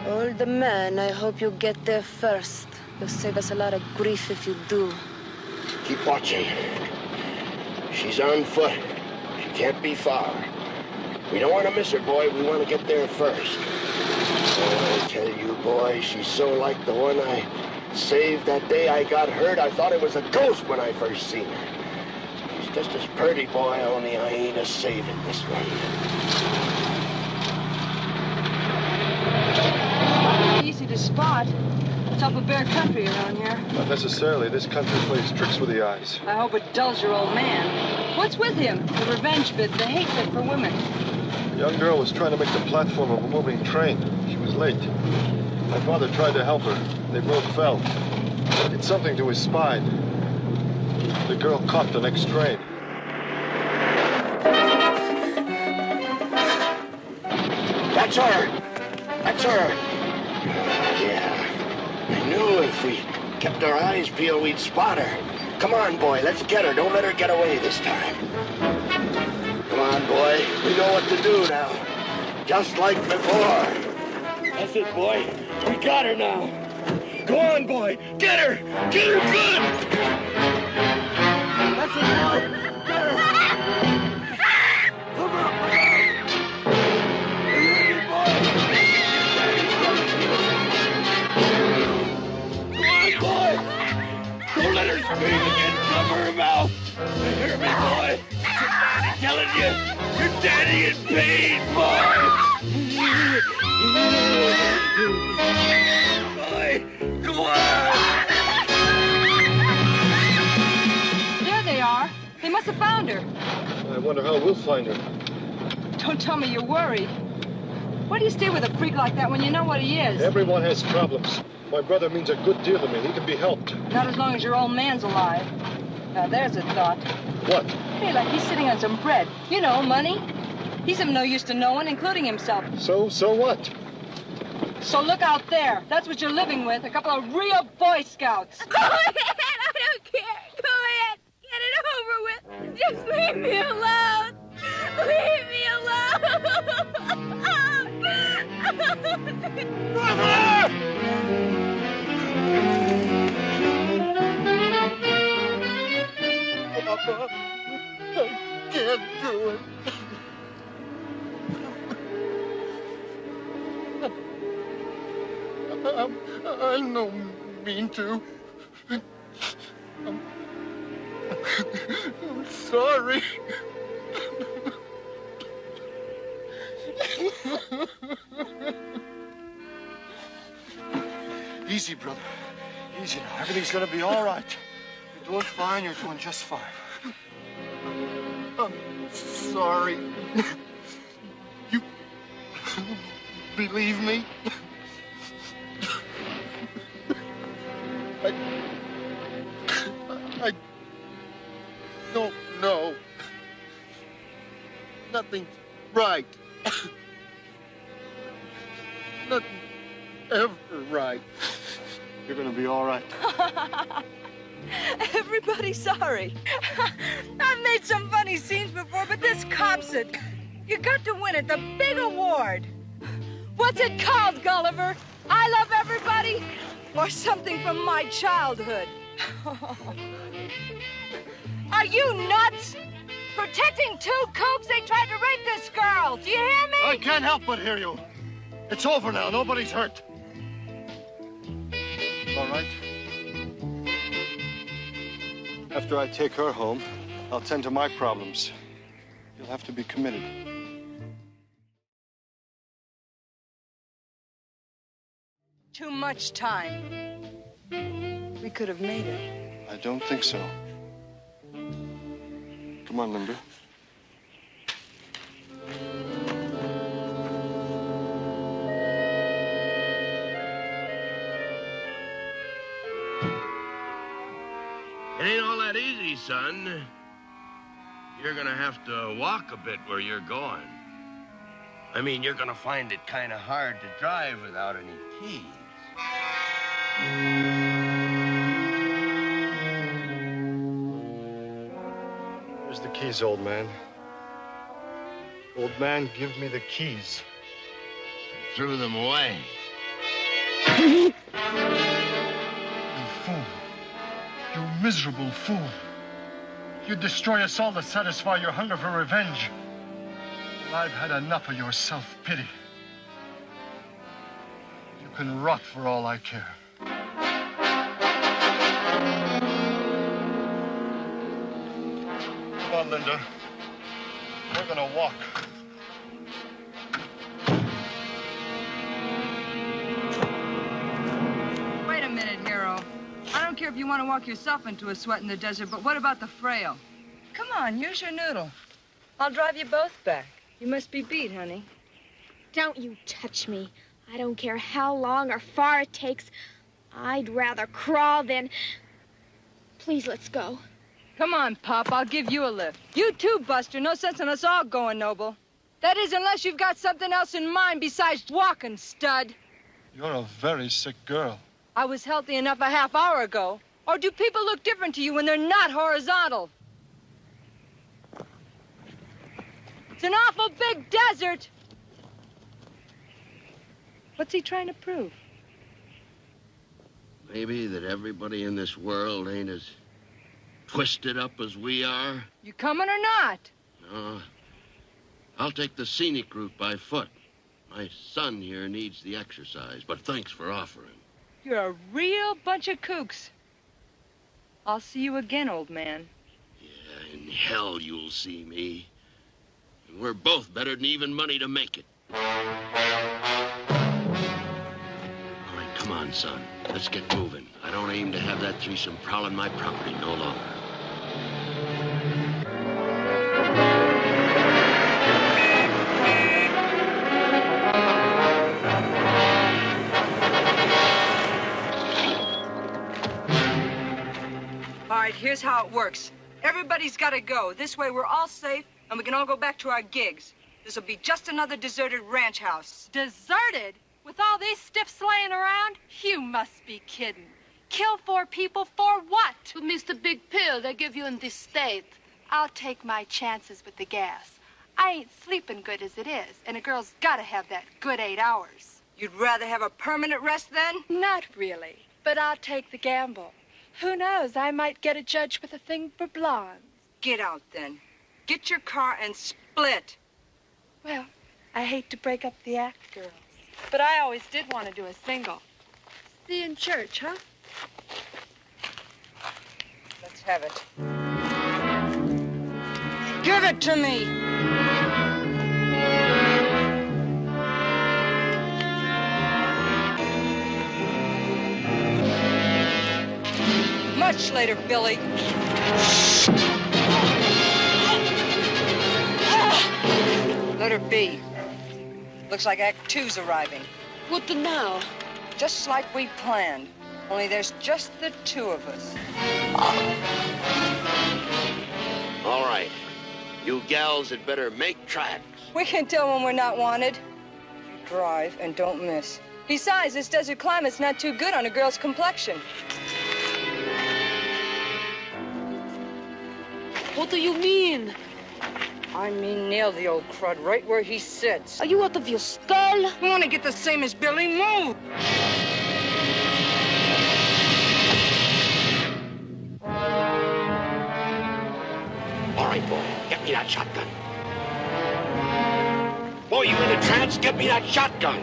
Old man, I hope you get there first. You'll save us a lot of grief if you do. Keep watching. She's on foot. She can't be far. We don't want to miss her, boy. We want to get there first. Oh, I tell you, boy, she's so like the one I saved that day I got hurt. I thought it was a ghost when I first seen her. She's just as pretty, boy, only I ain't as saving this one. Easy to spot. It's up a bare country around here. Not necessarily. This country plays tricks with the eyes. I hope it dulls your old man. What's with him? The revenge bit, the hatred for women. The young girl was trying to make the platform of a moving train. She was late. My father tried to help her. They both fell. It's something to his spine. The girl caught the next train. That's her! That's her! Yeah. I knew if we kept our eyes peeled, we'd spot her. Come on, boy, let's get her. Don't let her get away this time. Come on, boy. We know what to do now. Just like before. That's it, boy. We got her now. Go on, boy. Get her. Get her good. That's it, boy. Get her. Come on. Don't let her scream again. Cover her mouth. You hear me, boy? Your daddy telling you. Your daddy in pain, boy. Boy, go on. There they are. They must have found her. I wonder how we'll find her. Don't tell me you're worried. Why do you stay with a freak like that when you know what he is? Everyone has problems. My brother means a good deal to me. He can be helped. Not as long as your old man's alive. Now, there's a thought. What? Hey, like he's sitting on some bread. You know, money. He's of no use to no one, including himself. So what? So look out there. That's what you're living with. A couple of real Boy Scouts. Go ahead. I don't care. Go ahead. Get it over with. Just leave me alone. Leave me alone. Brother! Papa, I can't do it. I no mean to. I'm sorry. Easy, brother. Easy now. Everything's gonna be all right. You're doing fine. You're doing just fine. I'm sorry. You believe me? I don't know. Nothing's right. Nothing ever right. You're gonna be all right. Everybody's sorry. I've made some funny scenes before, but this cops it. You got to win it, the big award. What's it called, Gulliver? I love everybody? Or something from my childhood? Are you nuts? Protecting two cooks, they tried to rape this girl. Do you hear me? I can't help but hear you. It's over now. Nobody's hurt. All right. After I take her home, I'll tend to my problems. You'll have to be committed. Too much time. We could have made it. I don't think so. Come on, Linda. It ain't all that easy, son. You're gonna have to walk a bit where you're going. I mean, you're gonna find it kind of hard to drive without any keys. Here's the keys, old man. Old man, give me the keys. Threw them away. You fool. You miserable fool. You destroy us all to satisfy your hunger for revenge. And I've had enough of your self-pity. You can rot for all I care. Come on, Linda. We're gonna walk. Wait a minute, hero. I don't care if you want to walk yourself into a sweat in the desert, but what about the frail? Come on, use your noodle. I'll drive you both back. You must be beat, honey. Don't you touch me. I don't care how long or far it takes. I'd rather crawl than... Please, let's go. Come on, Pop. I'll give you a lift. You too, Buster. No sense in us all going, Noble. That is, unless you've got something else in mind besides walking, stud. You're a very sick girl. I was healthy enough a half hour ago. Or do people look different to you when they're not horizontal? It's an awful big desert. What's he trying to prove? Maybe that everybody in this world ain't as twisted up as we are. You coming or not? No. I'll take the scenic route by foot. My son here needs the exercise, but thanks for offering. You're a real bunch of kooks. I'll see you again, old man. Yeah, in hell you'll see me. And we're both better than even money to make it. All right, come on, son. Let's get moving. I don't aim to have that threesome prowling my property no longer. All right, here's how it works. Everybody's got to go. This way we're all safe, and we can all go back to our gigs. This'll be just another deserted ranch house. Deserted? With all these stiffs laying around? You must be kidding. Kill 4 people for what? To miss the big pill they give you in this state. I'll take my chances with the gas. I ain't sleeping good as it is, and a girl's got to have that good 8 hours. You'd rather have a permanent rest then? Not really, but I'll take the gamble. Who knows, I might get a judge with a thing for blondes. Get out then. Get your car and split. Well, I hate to break up the act, girls, but I always did want to do a single. See you in church, huh? Let's have it. Give it to me! Much later, Billy. Let her be. Looks like Act 2's arriving. What now? Just like we planned. Only there's just the 2 of us. All right. You gals had better make tracks. We can tell when we're not wanted. You drive and don't miss. Besides, this desert climate's not too good on a girl's complexion. What do you mean? I mean nail the old crud right where he sits. Are you out of your skull? You want to get the same as Billy? Move! All right, boy, get me that shotgun. Boy, you in a trance? Get me that shotgun.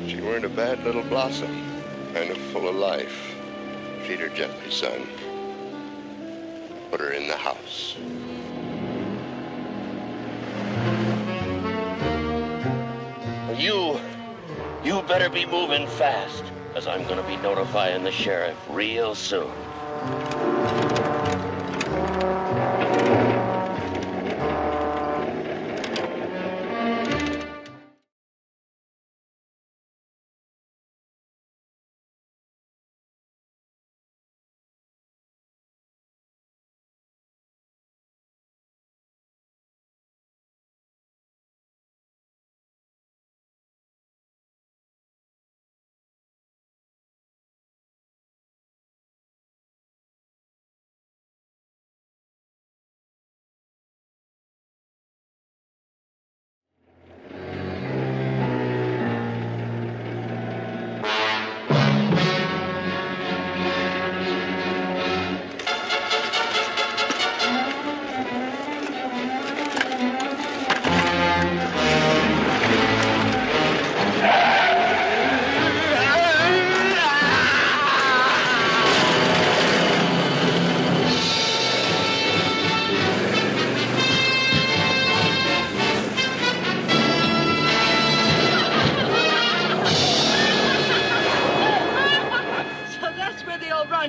She weren't a bad little blossom. Kind of full of life. Treat her gently, son. Put her in the house. You better be moving fast, because I'm going to be notifying the sheriff real soon.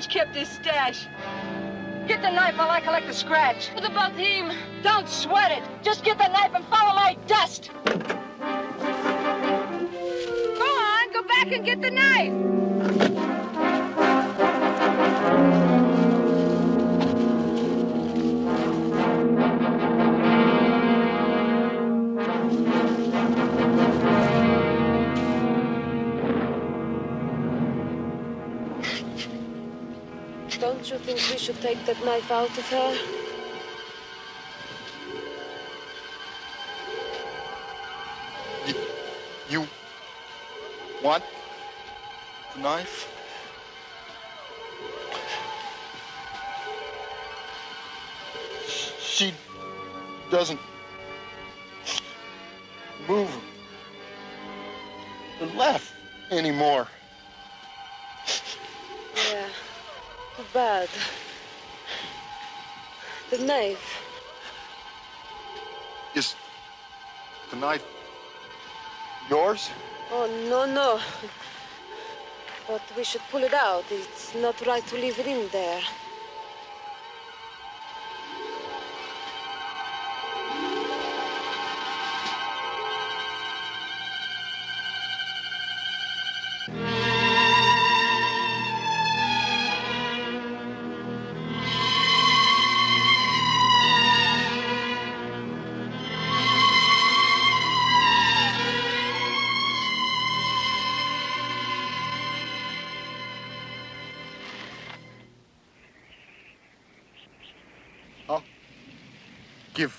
Kept his stash. Get the knife while I collect the scratch. What about him? Don't sweat it. Just get the knife and follow my dust. Go on, go back and get the knife. Don't you think we should take that knife out of her? You want the knife? She doesn't move or laugh anymore. Yeah, too bad. The knife. Is the knife yours? Oh, no. But we should pull it out. It's not right to leave it in there. Give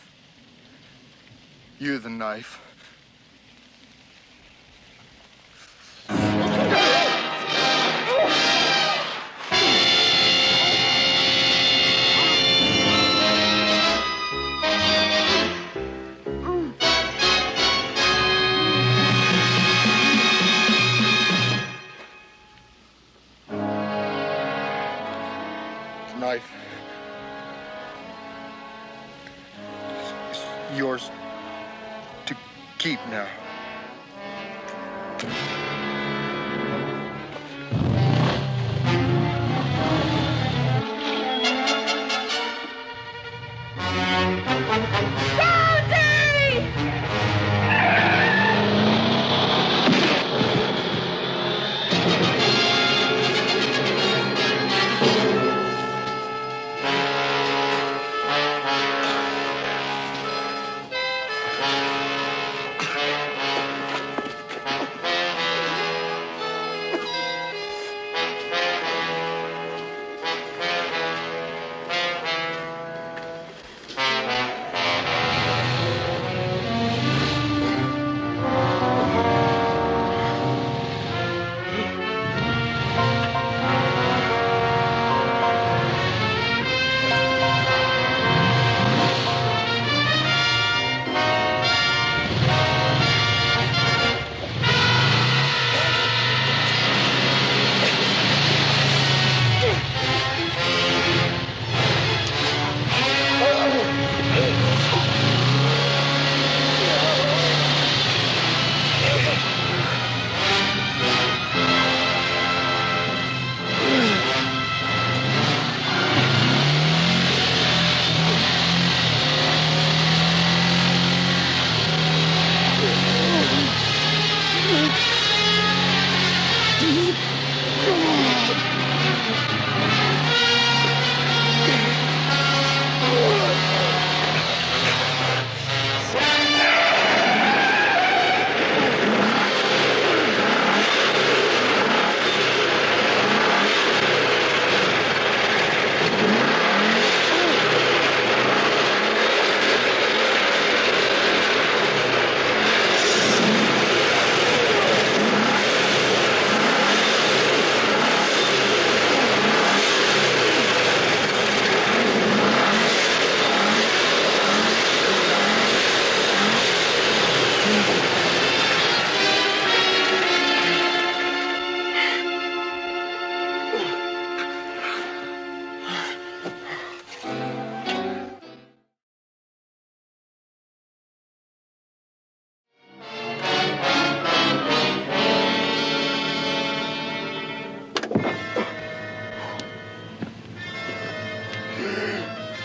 you the knife. The knife. Yours to keep now.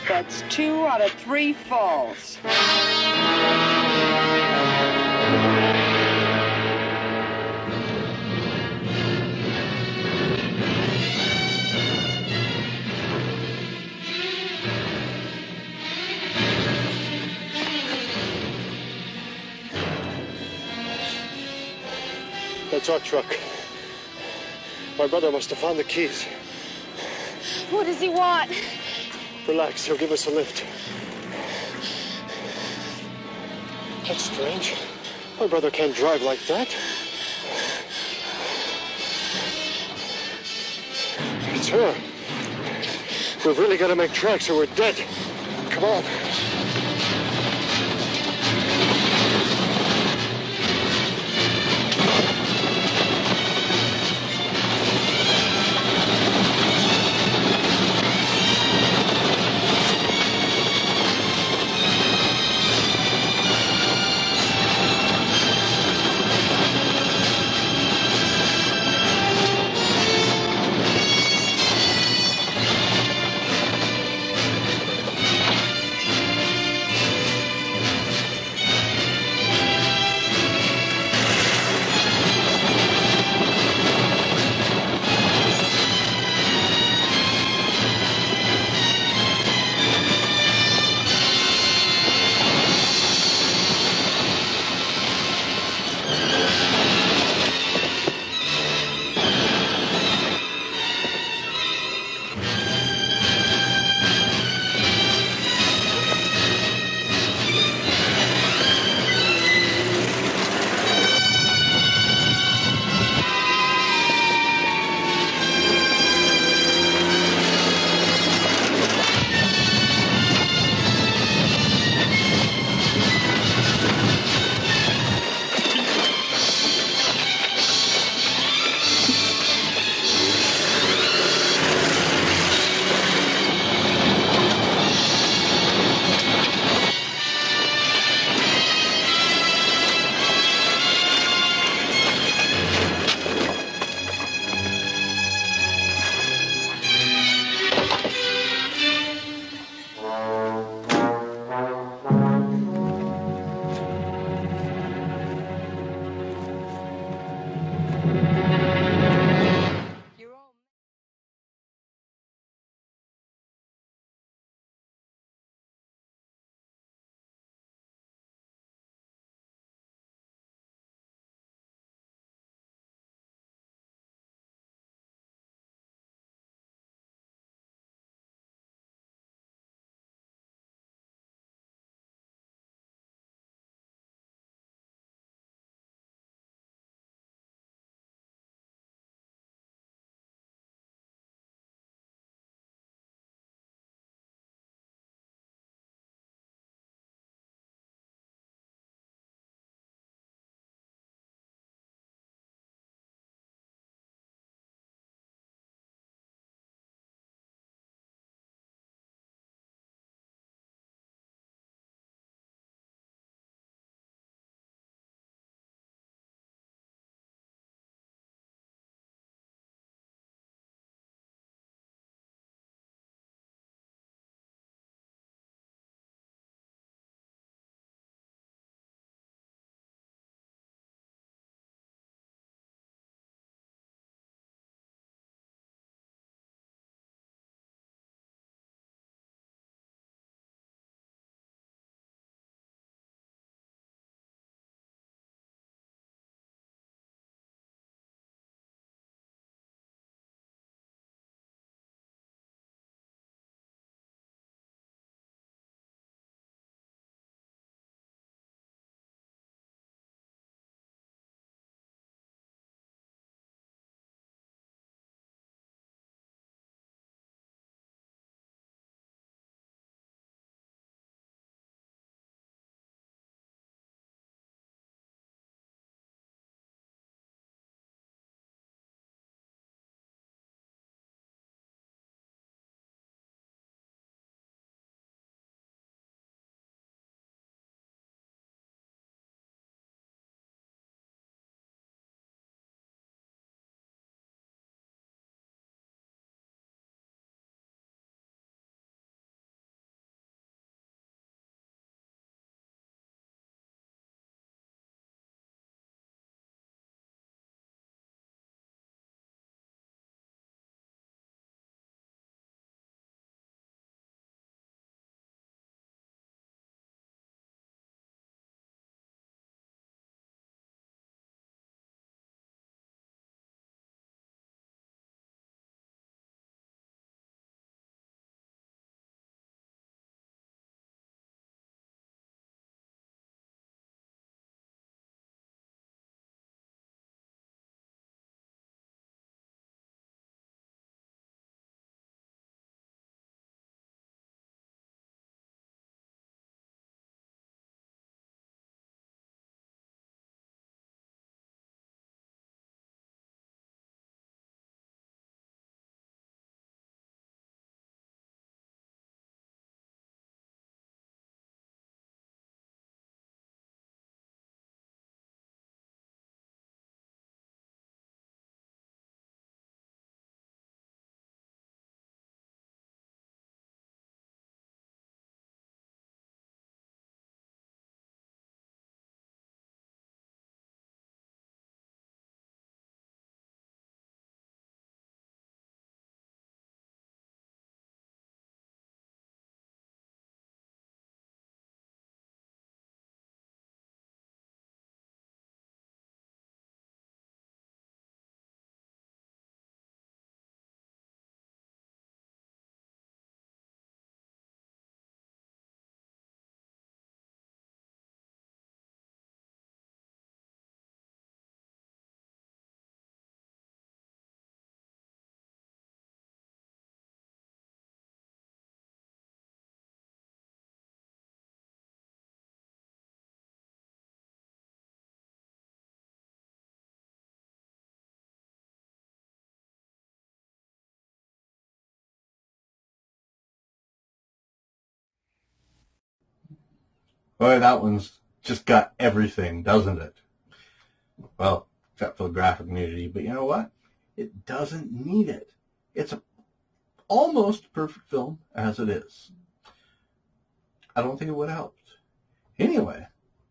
That's 2 out of 3 falls. That's our truck. My brother must have found the keys. What does he want? Relax, he'll give us a lift. That's strange. My brother can't drive like that. It's her. We've really got to make tracks or we're dead. Come on. Boy, that one's just got everything, doesn't it? Well, except for the graphic nudity. But you know what? It doesn't need it. It's a almost perfect film as it is. I don't think it would have helped. Anyway,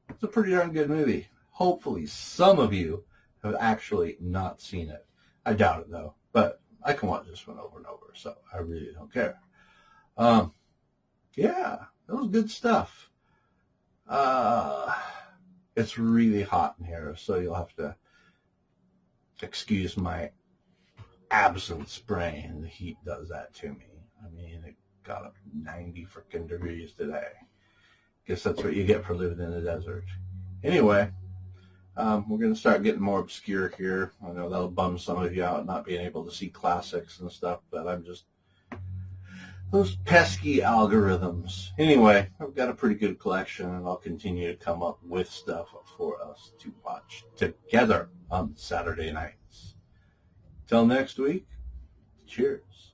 it's a pretty darn good movie. Hopefully some of you have actually not seen it. I doubt it, though. But I can watch this one over and over, so I really don't care. Yeah, that was good stuff. It's really hot in here, so you'll have to excuse my absence brain. The heat does that to me. I mean, it got up 90 frickin' degrees today. Guess that's what you get for living in the desert. Anyway, we're going to start getting more obscure here. I know that'll bum some of you out not being able to see classics and stuff, but I'm just... those pesky algorithms. Anyway, I've got a pretty good collection, and I'll continue to come up with stuff for us to watch together on Saturday nights. Till next week, cheers.